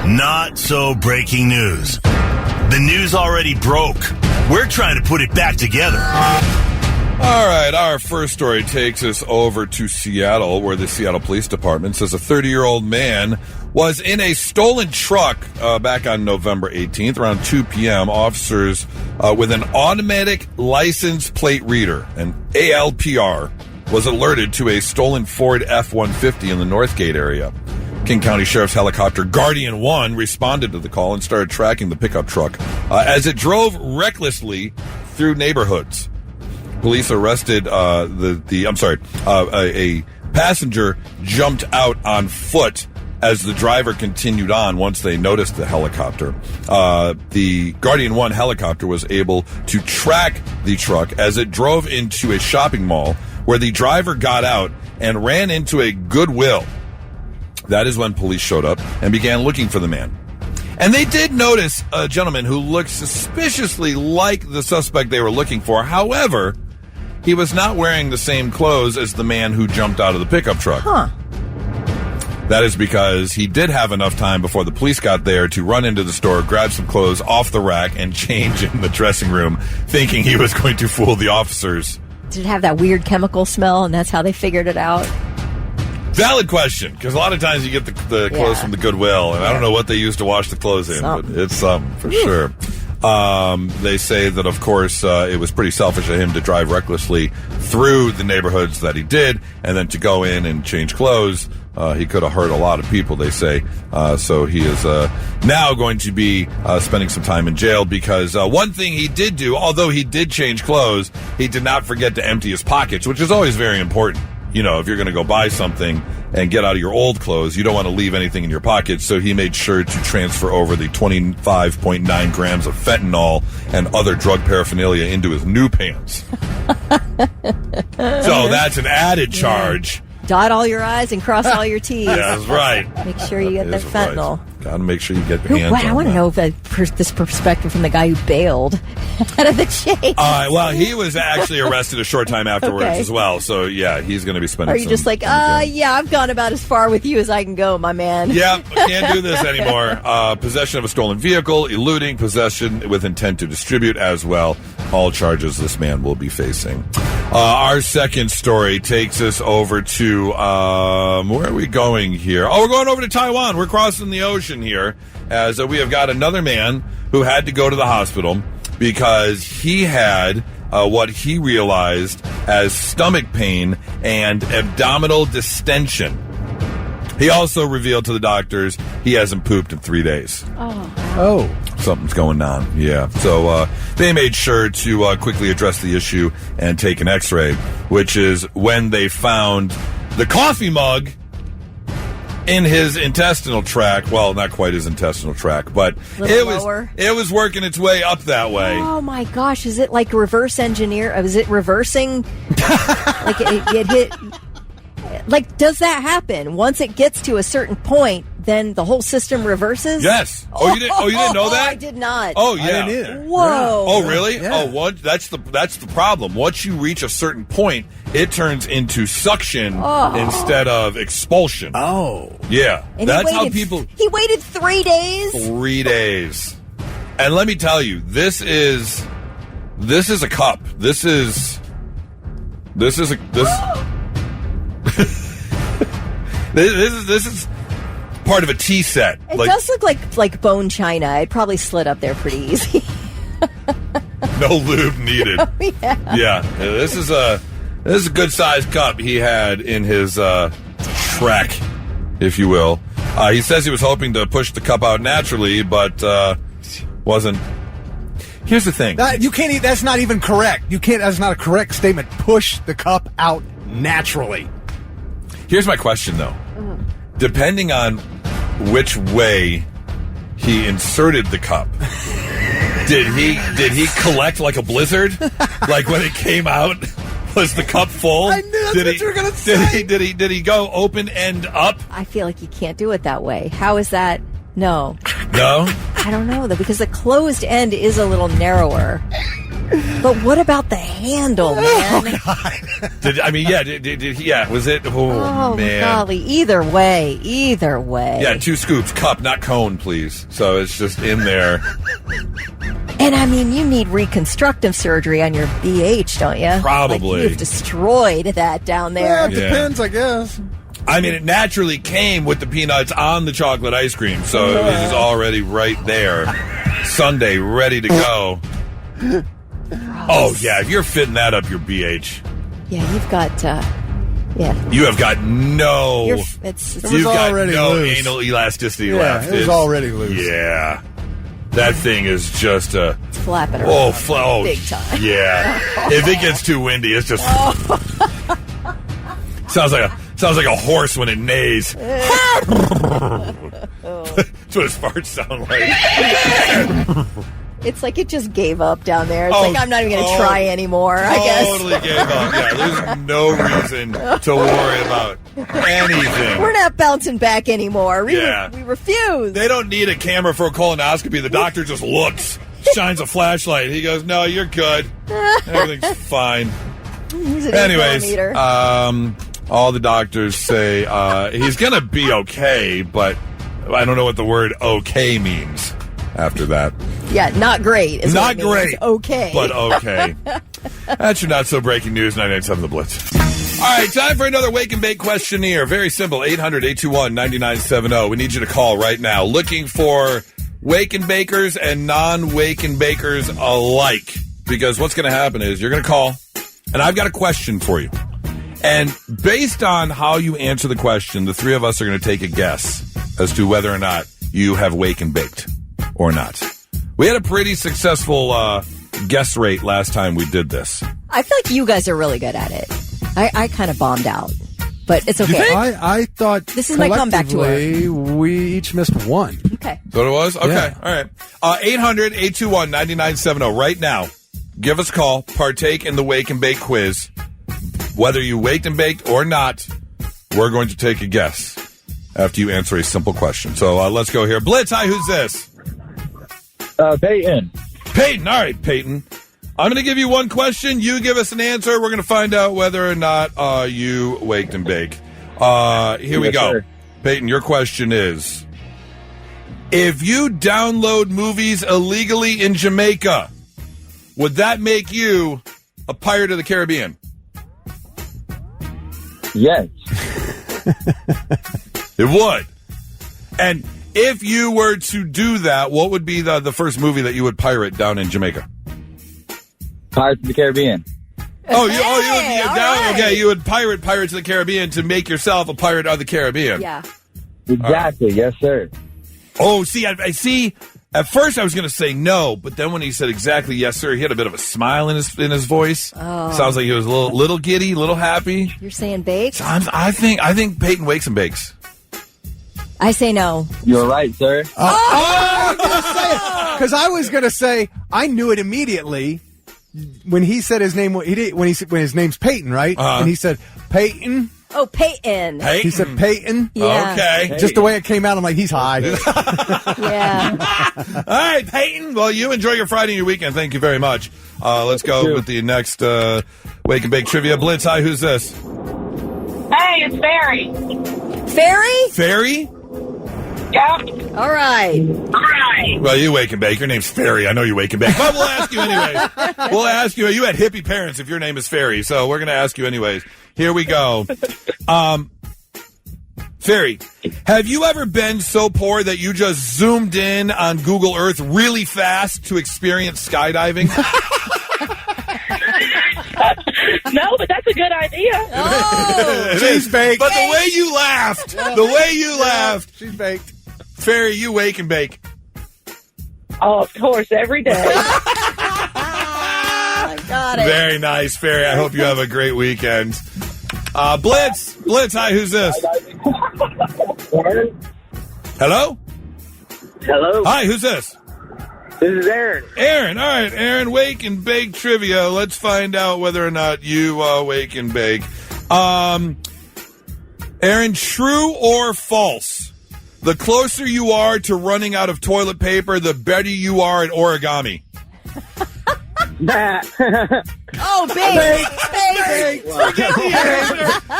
Not so breaking news. The news already broke. We're trying to put it back together. All right, our first story takes us over to Seattle, where the Seattle Police Department says a 30-year-old man was in a stolen truck back on November 18th, around 2 p.m. Officers with an automatic license plate reader, an ALPR, was alerted to a stolen Ford F-150 in the Northgate area. King County Sheriff's helicopter Guardian 1 responded to the call and started tracking the pickup truck as it drove recklessly through neighborhoods. Police arrested a passenger jumped out on foot as the driver continued on once they noticed the helicopter. The Guardian 1 helicopter was able to track the truck as it drove into a shopping mall where the driver got out and ran into a Goodwill. That is when police showed up and began looking for the man. And they did notice a gentleman who looked suspiciously like the suspect they were looking for. However, he was not wearing the same clothes as the man who jumped out of the pickup truck. Huh. That is because he did have enough time before the police got there to run into the store, grab some clothes off the rack, and change in the dressing room, thinking he was going to fool the officers Did it have that weird chemical smell, and that's how they figured it out? Valid question, because a lot of times you get the clothes from the Goodwill, and I don't know what they use to wash the clothes in, but it's something for sure. They say that, of course, it was pretty selfish of him to drive recklessly through the neighborhoods that he did, and then to go in and change clothes. He could have hurt a lot of people, they say. So he is now going to be spending some time in jail because one thing he did do, although he did change clothes, he did not forget to empty his pockets, which is always very important. You know, if you're going to go buy something and get out of your old clothes, you don't want to leave anything in your pockets. So he made sure to transfer over the 25.9 grams of fentanyl and other drug paraphernalia into his new pants. So that's an added charge. Dot all your I's and cross all your T's. Yeah, that's right. Make sure you get that fentanyl. Right. Got to make sure you get your hands on I want to know this perspective from the guy who bailed out of the chase. Well, he was actually arrested a short time afterwards as well. So, yeah, he's going to be spending Are you just like, yeah, I've gone about as far with you as I can go, my man. Yeah, can't do this anymore. Possession of a stolen vehicle, eluding, possession with intent to distribute as well. All charges this man will be facing. Our second story takes us over to, where are we going here? Oh, we're going over to Taiwan. We're crossing the ocean here as we have got another man who had to go to the hospital because he had what he realized as stomach pain and abdominal distension. He also revealed to the doctors he hasn't pooped in 3 days. Oh. Something's going on, yeah. So they made sure to quickly address the issue and take an x-ray, which is when they found the coffee mug in his intestinal tract. Well, not quite his intestinal tract, but it was working its way up that way. Oh my gosh, is it like reverse engineer? Is it reversing? Like it hit? Like, does that happen? Once it gets to a certain point, then the whole system reverses? Yes. Oh, you didn't know that? I did not. Oh, yeah. I didn't either. Whoa. Oh, really? Yeah. Oh, what? That's the problem. Once you reach a certain point, it turns into suction instead of expulsion. Oh. Yeah. And that's how people... He waited 3 days? 3 days. And let me tell you, this is a cup. This is this is part of a tea set. It does look like bone china. It probably slid up there pretty easy. No lube needed. Oh, yeah. Yeah. This is a good sized cup he had in his track, if you will. He says he was hoping to push the cup out naturally, but wasn't. Here's the thing. You can't. That's not even correct. You can't. That's not a correct statement. Push the cup out naturally. Here's my question, though. Depending on which way he inserted the cup, did he collect like a blizzard? Like when it came out, was the cup full? I knew that's what you were going to say. Did he go open end up? I feel like you can't do it that way. How is that? No. No? I don't know, though, because the closed end is a little narrower. But what about the handle, man? Oh, God. Did he? Yeah, was it? Oh, man. Golly. Either way. Yeah, 2 scoops, cup, not cone, please. So it's just in there. And I mean, you need reconstructive surgery on your BH, don't you? Probably. Like, you've destroyed that down there. Yeah, it depends, I guess. I mean, it naturally came with the peanuts on the chocolate ice cream, so it was just already right there. Sunday, ready to go. Oh, yeah, if you're fitting that up your BH. Yeah, you've got, You have got no... Loose. Anal elasticity left. It was already loose. Yeah. That thing is just a... It's flapping around. Big time. Yeah. If it gets too windy, it's just... Sounds like a horse when it neighs. That's what his farts sound like. It's like it just gave up down there. It's like I'm not even going to try anymore, I guess. Totally gave up. Yeah, there's no reason to worry about anything. We're not bouncing back anymore. We refuse. They don't need a camera for a colonoscopy. The doctor just looks, shines a flashlight. He goes, no, you're good. Everything's fine. Anyways, all the doctors say he's going to be okay, but I don't know what the word okay means after that. Yeah, not great. Not great. Okay. But okay. That's your not-so-breaking news, 99.7 The Blitz. All right, time for another Wake and Bake questionnaire. Very simple, 800-821-9970. We need you to call right now. Looking for Wake and Bakers and non-Wake and Bakers alike. Because what's going to happen is you're going to call, and I've got a question for you. And based on how you answer the question, the three of us are going to take a guess as to whether or not you have Wake and Baked or not. We had a pretty successful guess rate last time we did this. I feel like you guys are really good at it. I kind of bombed out, but it's okay. I thought this is my comeback tour. We each missed one. Okay. So it was? Okay. Yeah. All right. 800-821-9970. Right now, give us a call. Partake in the Wake and Bake quiz. Whether you waked and baked or not, we're going to take a guess after you answer a simple question. So let's go here. Blitz, hi, who's this? Peyton. Peyton. All right, Peyton. I'm going to give you one question. You give us an answer. We're going to find out whether or not you waked and baked. Here we go. Sir. Peyton, your question is, if you download movies illegally in Jamaica, would that make you a pirate of the Caribbean? Yes. It would. And if you were to do that, what would be the first movie that you would pirate down in Jamaica? Pirates of the Caribbean. You would pirate Pirates of the Caribbean to make yourself a pirate of the Caribbean. Yeah. Exactly. Right. Yes, sir. Oh, see, I see. At first, I was going to say no, but then when he said exactly yes, sir, he had a bit of a smile in his voice. Oh. Sounds like he was a little giddy, a little happy. You're saying baked? So I think Peyton wakes and bakes. I say no. You're right, sir. Because I was going to say I knew it immediately when he said his name. When his name's Peyton, right? And he said Peyton. Oh, Peyton. He said Peyton. Yeah. Okay. Just the way it came out, I'm like, he's high. Yeah. All right, Peyton. Well, you enjoy your Friday and your weekend. Thank you very much. Let's go with the next Wake and Bake trivia. Blitz, hi, who's this? Hey, it's Barry. Fairy? Fairy? Yeah. All right. Well, you wake and bake. Your name's Fairy. I know you wake and bake. But we'll ask you anyway. We'll ask you. You had hippie parents if your name is Fairy, so we're going to ask you anyways. Here we go. Fairy, have you ever been so poor that you just zoomed in on Google Earth really fast to experience skydiving? No, but that's a good idea. Oh. She's baked. But the way you laughed, she's baked. Fairy, you wake and bake. Oh, of course, every day. I got it. Very nice, Fairy. I hope you have a great weekend. Blitz, hi, who's this? Hello? Hello. Hi, who's this? This is Aaron. Aaron, all right, Aaron, wake and bake trivia. Let's find out whether or not you wake and bake. Aaron, true or false? The closer you are to running out of toilet paper, the better you are at origami. Oh, baked.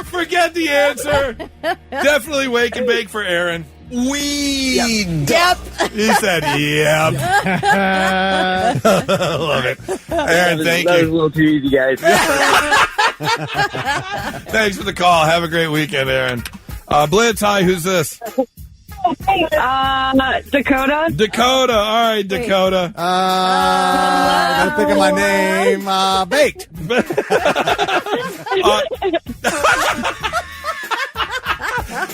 Forget the answer. Definitely wake and bake for Aaron. Weed. Yep. He said, yep. Love it. Aaron, thank That was you. a little too easy, guys. Thanks for the call. Have a great weekend, Aaron. Blitz, hi, who's this? Dakota. Dakota. All right, Dakota. I gotta think of my name. Baked.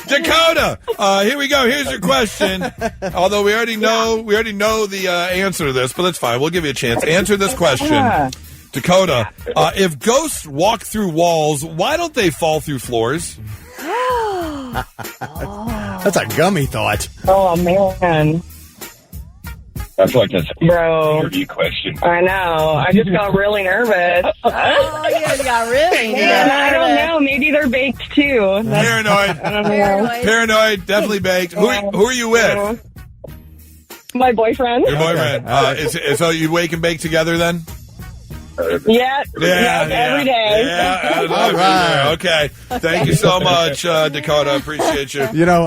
Dakota, here we go. Here's your question. Although we already know the answer to this, but that's fine. We'll give you a chance. Answer this question, Dakota. If ghosts walk through walls, why don't they fall through floors? That's a gummy thought. Oh, man. That's like a Bro. interview question. I know. I just got really nervous. Oh, you got really Man, I don't know. Maybe they're baked, too. Paranoid. I don't know. Paranoid. Definitely baked. Who are you with? My boyfriend. Your boyfriend. So you wake and bake together then? Yeah, every day. Yeah, All right. Okay. Thank you so much, Dakota. Appreciate you. You know,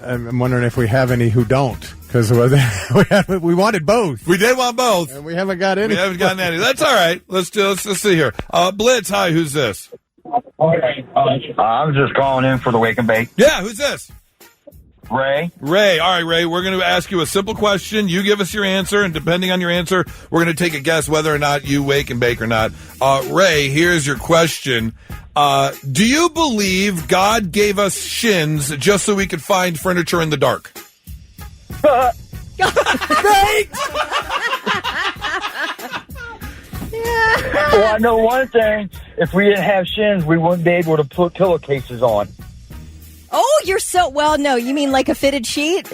I'm wondering if we have any who don't, because we wanted both. We did want both. And we haven't got any. We haven't gotten any. That's all right. Let's see here. Blitz, hi, who's this? I'm just calling in for the wake and bake. Yeah, who's this? Ray. Ray. All right, Ray, we're going to ask you a simple question. You give us your answer, and depending on your answer, we're going to take a guess whether or not you wake and bake or not. Ray, here's your question. Do you believe God gave us shins just so we could find furniture in the dark? Baked! Well, I know one thing. If we didn't have shins, we wouldn't be able to put pillowcases on. Oh, you're so... Well, no, you mean like a fitted sheet?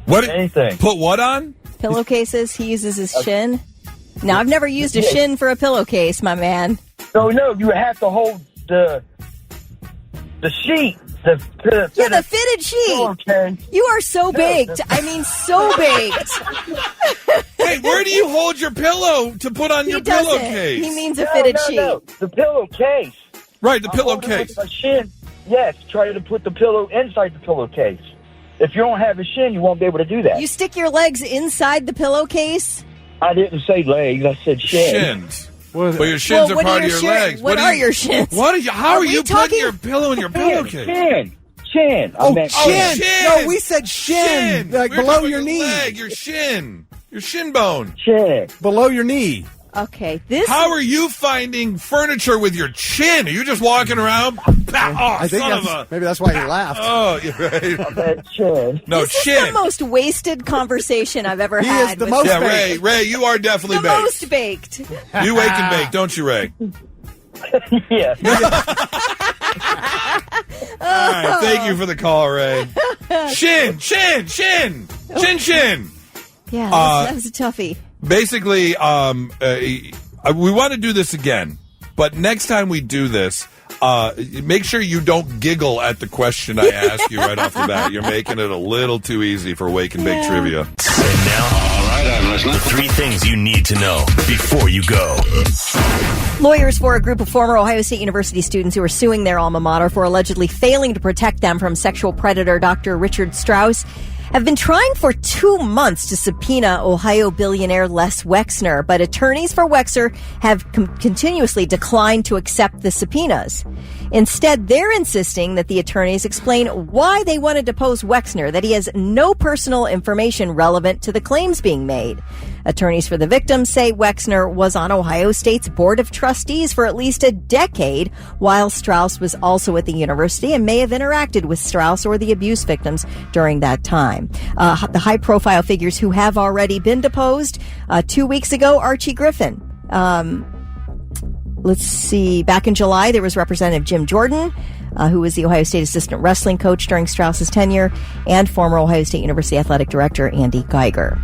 What? Anything. Put what on? Pillowcases. He uses his shin. Now, I've never used a shin for a pillowcase, my man. So, no, you have to hold the sheet. The fitted sheet. Okay. You are so baked. I mean, so baked. Hey, where do you hold your pillow to put on your pillowcase? He means a fitted sheet. No, the pillowcase. Right, the pillowcase. A shin. Yes, try to put the pillow inside the pillowcase. If you don't have a shin, you won't be able to do that. You stick your legs inside the pillowcase? I didn't say legs. I said shin. Shins. Well, your shins are part of your legs. What are your shins? How are you putting your pillow in your pillowcase? Shin. Shin. No, we said shin. Like We're below talking your knee. Leg, your shin. Your shin bone. Shin. Below your knee. Okay. How are you finding furniture with your chin? Are you just walking around? I think maybe that's why he laughed. Oh, you're right. Chin. No, this chin. is the most wasted conversation I've ever had. Is the most baked. Ray, you are definitely the baked. most baked. You wake and bake, don't you, Ray? Yeah. All right, thank you for the call, Ray. Shin. Yeah, that was a toughie. Basically, we want to do this again, but next time we do this, make sure you don't giggle at the question I ask you right off the bat. You're making it a little too easy for Wake and Bake trivia. And now, all right, I'm listening. The 3 things you need to know before you go. Lawyers for a group of former Ohio State University students who are suing their alma mater for allegedly failing to protect them from sexual predator Dr. Richard Strauss have been trying for 2 months to subpoena Ohio billionaire Les Wexner, but attorneys for Wexner have continuously declined to accept the subpoenas. Instead, they're insisting that the attorneys explain why they want to depose Wexner, that he has no personal information relevant to the claims being made. Attorneys for the victims say Wexner was on Ohio State's Board of Trustees for at least a decade, while Strauss was also at the university and may have interacted with Strauss or the abuse victims during that time. The high-profile figures who have already been deposed, 2 weeks ago, Archie Griffin. Let's see. Back in July, there was Representative Jim Jordan, who was the Ohio State assistant wrestling coach during Strauss's tenure, and former Ohio State University athletic director Andy Geiger.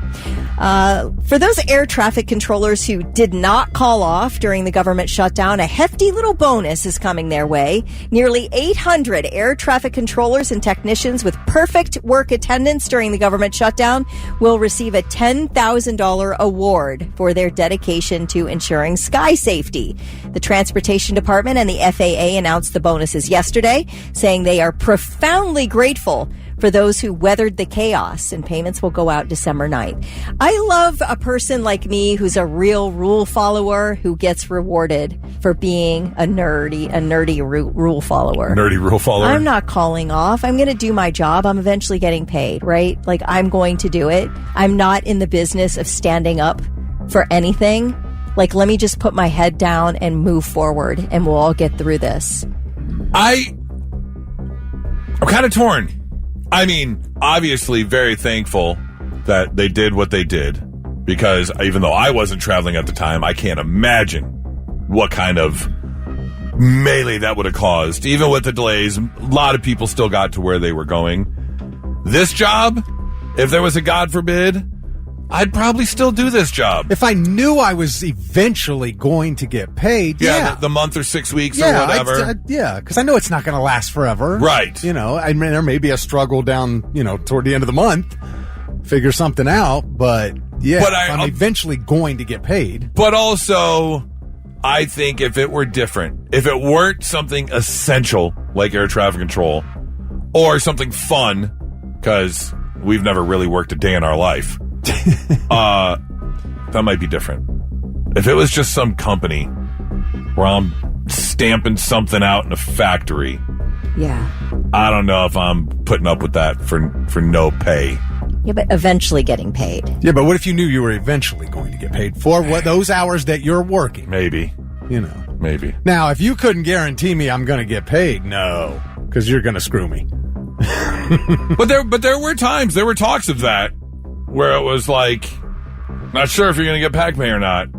For those air traffic controllers who did not call off during the government shutdown, a hefty little bonus is coming their way. Nearly 800 air traffic controllers and technicians with perfect work attendance during the government shutdown will receive a $10,000 award for their dedication to ensuring sky safety. The Transportation Department and the FAA announced the bonuses yesterday, saying they are profoundly grateful for those who weathered the chaos, and payments will go out December 9th. I love a person like me who's a real rule follower who gets rewarded for being a nerdy rule follower. Nerdy rule follower. I'm not calling off. I'm going to do my job. I'm eventually getting paid, right? Like, I'm going to do it. I'm not in the business of standing up for anything. Like, let me just put my head down and move forward, and we'll all get through this. I'm kind of torn. I mean, obviously very thankful that they did what they did, because even though I wasn't traveling at the time, I can't imagine what kind of melee that would have caused. Even with the delays, a lot of people still got to where they were going. This job, if there was a God forbid, I'd probably still do this job. If I knew I was eventually going to get paid, the month or 6 weeks or whatever. Because I know it's not going to last forever. Right. You know, I mean, there may be a struggle down, toward the end of the month, figure something out, but Yeah, but I'm eventually going to get paid. But also, I think if it were different, if it weren't something essential like air traffic control or something fun, because we've never really worked a day in our life, that might be different. If it was just some company where I'm stamping something out in a factory, yeah, I don't know if I'm putting up with that for no pay. Yeah, but eventually getting paid. Yeah, but what if you knew you were eventually going to get paid for what those hours that you're working? Maybe. You know. Maybe. Now, if you couldn't guarantee me I'm going to get paid, no, because you're going to screw me. But there were times, there were talks of that, where it was like, not sure if you're going to get pack pay or not.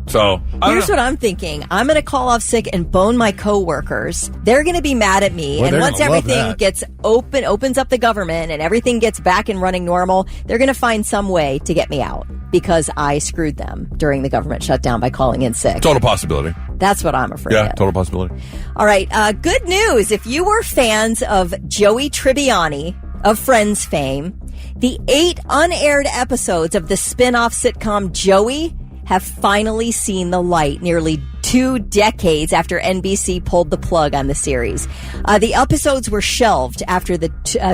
So here's what I'm thinking. I'm going to call off sick and bone my coworkers. They're going to be mad at me. Well, and once everything gets opens up the government and everything gets back and running normal, they're going to find some way to get me out because I screwed them during the government shutdown by calling in sick. Total possibility. That's what I'm afraid of. Yeah, total possibility. All right. Good news. If you were fans of Joey Tribbiani of Friends fame, the 8 unaired episodes of the spin-off sitcom Joey have finally seen the light nearly 2 decades after NBC pulled the plug on the series. The episodes were shelved after the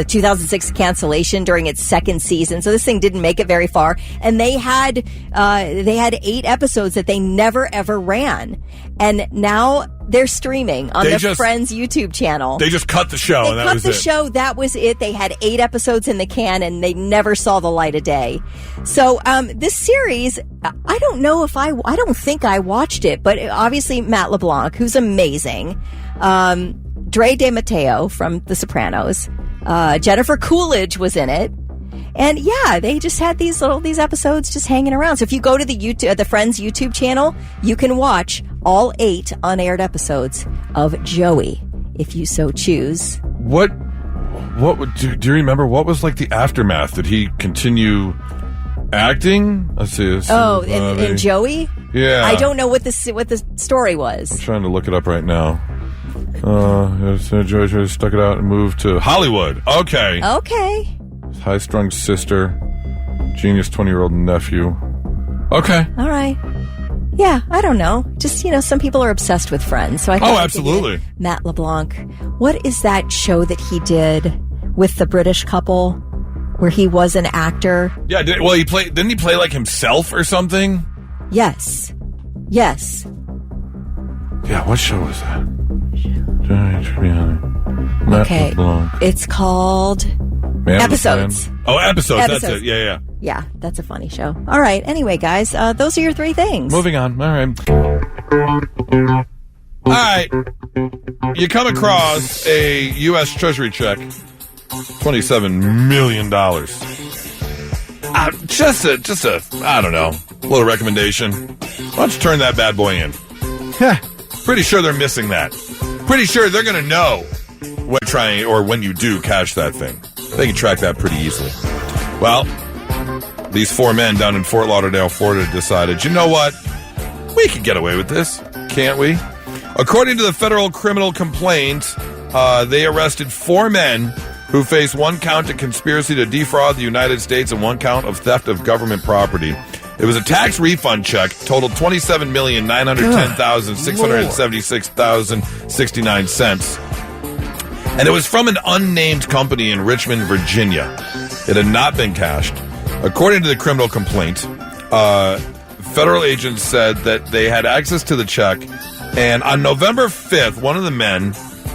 2006 cancellation during its 2nd season, so this thing didn't make it very far. And they had 8 episodes that they never ever ran, and now they're streaming on the Friends YouTube channel. They just cut the show. They cut the show. That was it. They had 8 episodes in the can, and they never saw the light of day. So this series, I don't know if I don't think I watched it, but obviously Matt LeBlanc, who's amazing, Dre De Matteo from The Sopranos, Jennifer Coolidge was in it. And yeah, they just had these episodes just hanging around. So if you go to the Friends YouTube channel, you can watch all 8 unaired episodes of Joey, if you so choose. What do you remember? What was like the aftermath? Did he continue acting? Let's see. In Joey? Yeah. I don't know what the story was. I'm trying to look it up right now. Joey stuck it out and moved to Hollywood. Okay. High-strung sister, genius 20-year-old nephew. Okay. All right. Yeah, I don't know. Just, some people are obsessed with Friends. So I thought absolutely. Matt LeBlanc. What is that show that he did with the British couple where he was an actor? Yeah, didn't he play like himself or something? Yes. Yeah, what show was that? Matt LeBlanc. It's called Episodes. Oh, Episodes. That's it. Yeah. Yeah, that's a funny show. All right. Anyway, guys, those are your 3 things. Moving on. All right. You come across a U.S. Treasury check, $27 million. Just a, I don't know, little recommendation. Why don't you turn that bad boy in? Pretty sure they're missing that. Pretty sure they're going to know when you do cash that thing. They can track that pretty easily. Well, these 4 men down in Fort Lauderdale, Florida decided, you know what? We can get away with this, can't we? According to the federal criminal complaint, they arrested 4 men who face 1 count of conspiracy to defraud the United States and 1 count of theft of government property. It was a tax refund check, totaled $27,910,676.69. And it was from an unnamed company in Richmond, Virginia. It had not been cashed. According to the criminal complaint, federal agents said that they had access to the check, and on November 5th, one of the men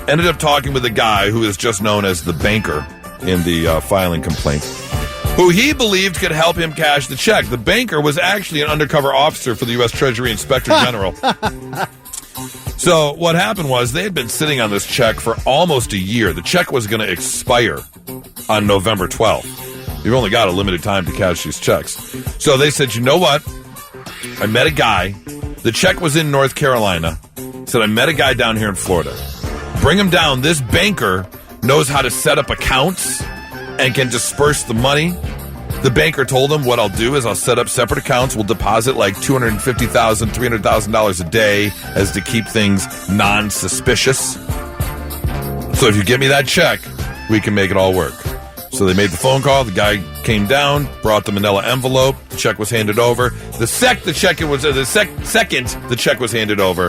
ended up talking with a guy who is just known as the banker in the filing complaint, who he believed could help him cash the check. The banker was actually an undercover officer for the U.S. Treasury Inspector General. So what happened was they had been sitting on this check for almost a year. The check was going to expire on November 12th. You've only got a limited time to cash these checks. So they said, you know what? I met a guy. The check was in North Carolina. Said, I met a guy down here in Florida. Bring him down. This banker knows how to set up accounts and can disperse the money. The banker told him, what I'll do is I'll set up separate accounts. We'll deposit like $250,000, $300,000 a day as to keep things non-suspicious. So if you give me that check, we can make it all work. So So they made the phone call. The guy came down, brought the manila envelope. The check was handed over. The second the check was handed over,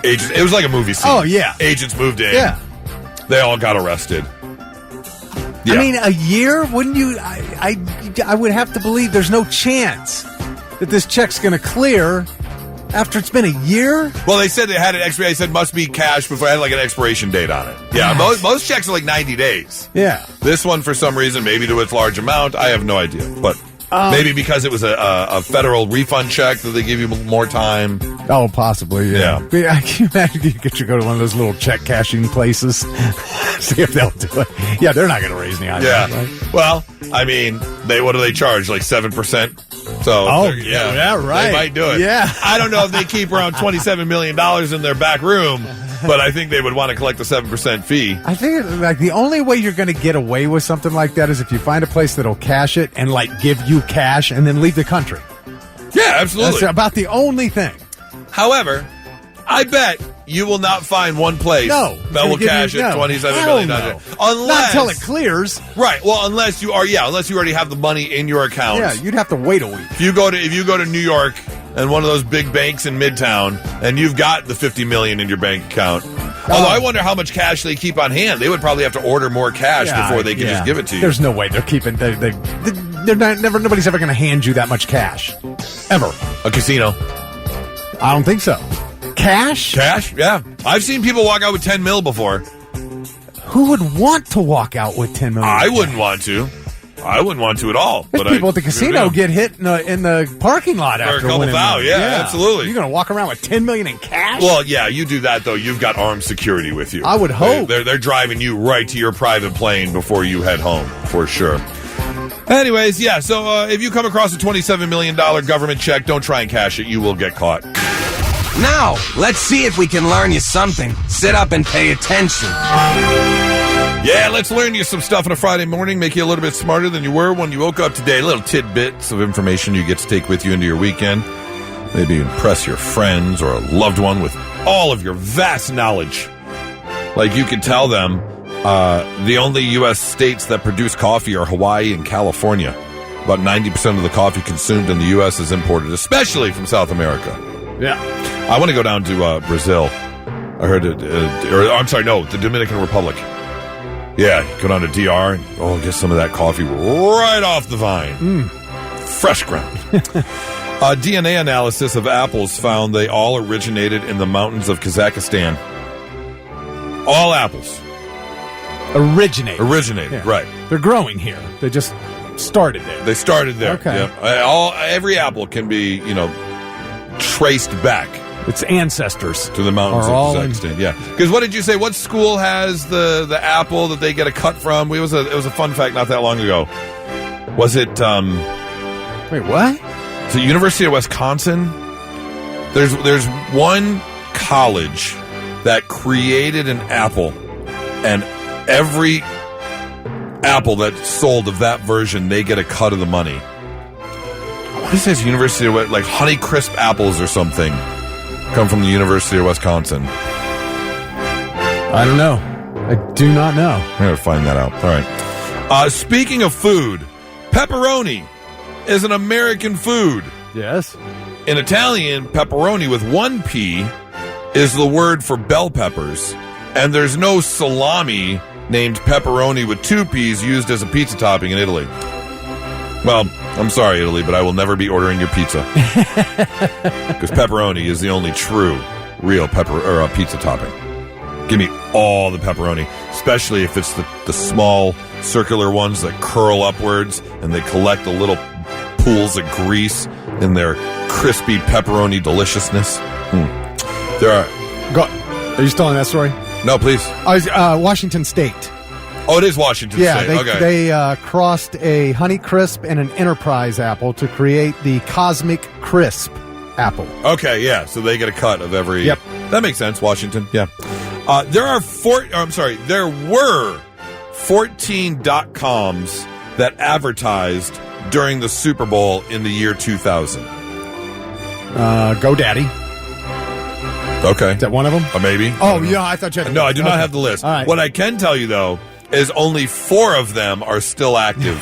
agents, it was like a movie scene. Oh, yeah. Agents moved in. Yeah. They all got arrested. Yeah. I mean, a year? Wouldn't you? I would have to believe there's no chance that this check's going to clear after it's been a year. Well, they said they had an expiration. They said must be cash before it had like an expiration date on it. Yeah, most checks are like 90 days. Yeah. This one, for some reason, maybe to its large amount, I have no idea. But maybe because it was a federal refund check that they give you more time. Oh, possibly, yeah. I can imagine you get to go to one of those little check cashing places. See if they'll do it. Yeah, they're not going to raise any eyebrows. Yeah. Right? Well, I mean, what do they charge? Like 7%? So, yeah, right. They might do it. Yeah. I don't know if they keep around $27 million in their back room, but I think they would want to collect the 7% fee. I think like the only way you're going to get away with something like that is if you find a place that'll cash it and like give you cash and then leave the country. Yeah, absolutely. That's about the only thing. However, I bet you will not find one place that will cash at $27 million. No. Unless, not until it clears. Right. Well, unless you already have the money in your account. Yeah, you'd have to wait a week. If you go to New York and one of those big banks in Midtown and you've got the $50 million in your bank account. Although I wonder how much cash they keep on hand. They would probably have to order more cash before they can just give it to you. There's no way they're keeping. Nobody's ever going to hand you that much cash, ever. A casino. I don't think so. Cash? Cash? Yeah. I've seen people walk out with $10 million before. Who would want to walk out with $10 million? I wouldn't want to. I wouldn't want to at all. There's people at the casino get hit in the parking lot after a couple thousand. Yeah, absolutely. You're going to walk around with $10 million in cash? Well, yeah, you do that though. You've got armed security with you. I would hope. They're driving you right to your private plane before you head home, for sure. Anyways, yeah. So if you come across a $27 million government check, don't try and cash it. You will get caught. Now, let's see if we can learn you something. Sit up and pay attention. Yeah, let's learn you some stuff on a Friday morning, make you a little bit smarter than you were when you woke up today. Little tidbits of information you get to take with you into your weekend. Maybe impress your friends or a loved one with all of your vast knowledge. Like you could tell them the only U.S. states that produce coffee are Hawaii and California. About 90% of the coffee consumed in the U.S. is imported, especially from South America. Yeah. I want to go down to Brazil. I heard the Dominican Republic. Yeah, go down to DR and get some of that coffee right off the vine. Fresh ground. DNA analysis of apples found they all originated in the mountains of Kazakhstan. All apples. Originated, yeah. Right. They're growing here. They just started there. They started there. Okay. Yep. Every apple can be, traced back. Its ancestors to the mountains of Kazakhstan. Yeah. Because what did you say? What school has the apple that they get a cut from? It was a fun fact not that long ago. Was it? Wait, what? So University of Wisconsin. There's one college that created an apple, and every apple that's sold of that version, they get a cut of the money. What is this University of like Honey Crisp apples or something? Come from the University of Wisconsin. I don't know. I do not know. I'm going to find that out. All right. Speaking of food, pepperoni is an American food. Yes. In Italian, pepperoni with one P is the word for bell peppers. And there's no salami named pepperoni with two P's used as a pizza topping in Italy. Well, I'm sorry, Italy, but I will never be ordering your pizza. Because pepperoni is the only true, real pizza topping. Give me all the pepperoni, especially if it's the small, circular ones that curl upwards and they collect the little pools of grease in their crispy pepperoni deliciousness. Are you still on that story? No, please. Washington State. Oh, it is Washington State. They crossed a Honey Crisp and an Enterprise apple to create the Cosmic Crisp apple. Okay, yeah. So they get a cut of every. Yep. That makes sense. Washington. Yeah. There were 14 .coms that advertised during the Super Bowl in the year 2000. GoDaddy. Okay. Is that one of them? Maybe. Oh, yeah, I thought you had the No, list. I do not have the list. All right. What I can tell you, though, is only 4 of them are still active.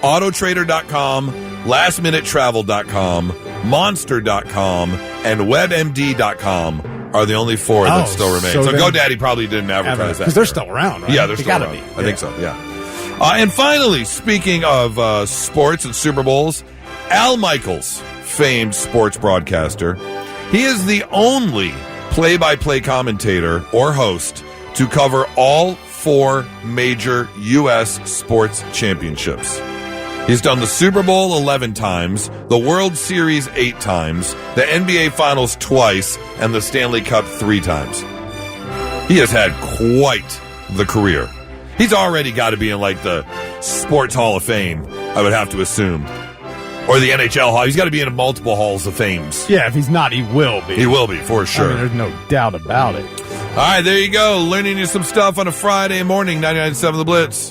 Autotrader.com, LastMinuteTravel.com, Monster.com, and WebMD.com are the only 4 that still remain. So GoDaddy probably didn't advertise that. Because they're still around, right? Yeah, they're still around. I think so, yeah. And finally, speaking of sports and Super Bowls, Al Michaels, famed sports broadcaster, he is the only play-by-play commentator or host to cover all 4 major U.S. sports championships. He's done the Super Bowl 11 times, the World Series 8 times, the NBA Finals twice, and the Stanley Cup 3 times. He has had quite the career. He's already got to be in, like, the Sports Hall of Fame, I would have to assume. Or the NHL Hall. He's got to be in multiple Halls of Fames. Yeah, if he's not, he will be. He will be, for sure. I mean, there's no doubt about it. All right, there you go. Learning you some stuff on a Friday morning, 99.7 The Blitz.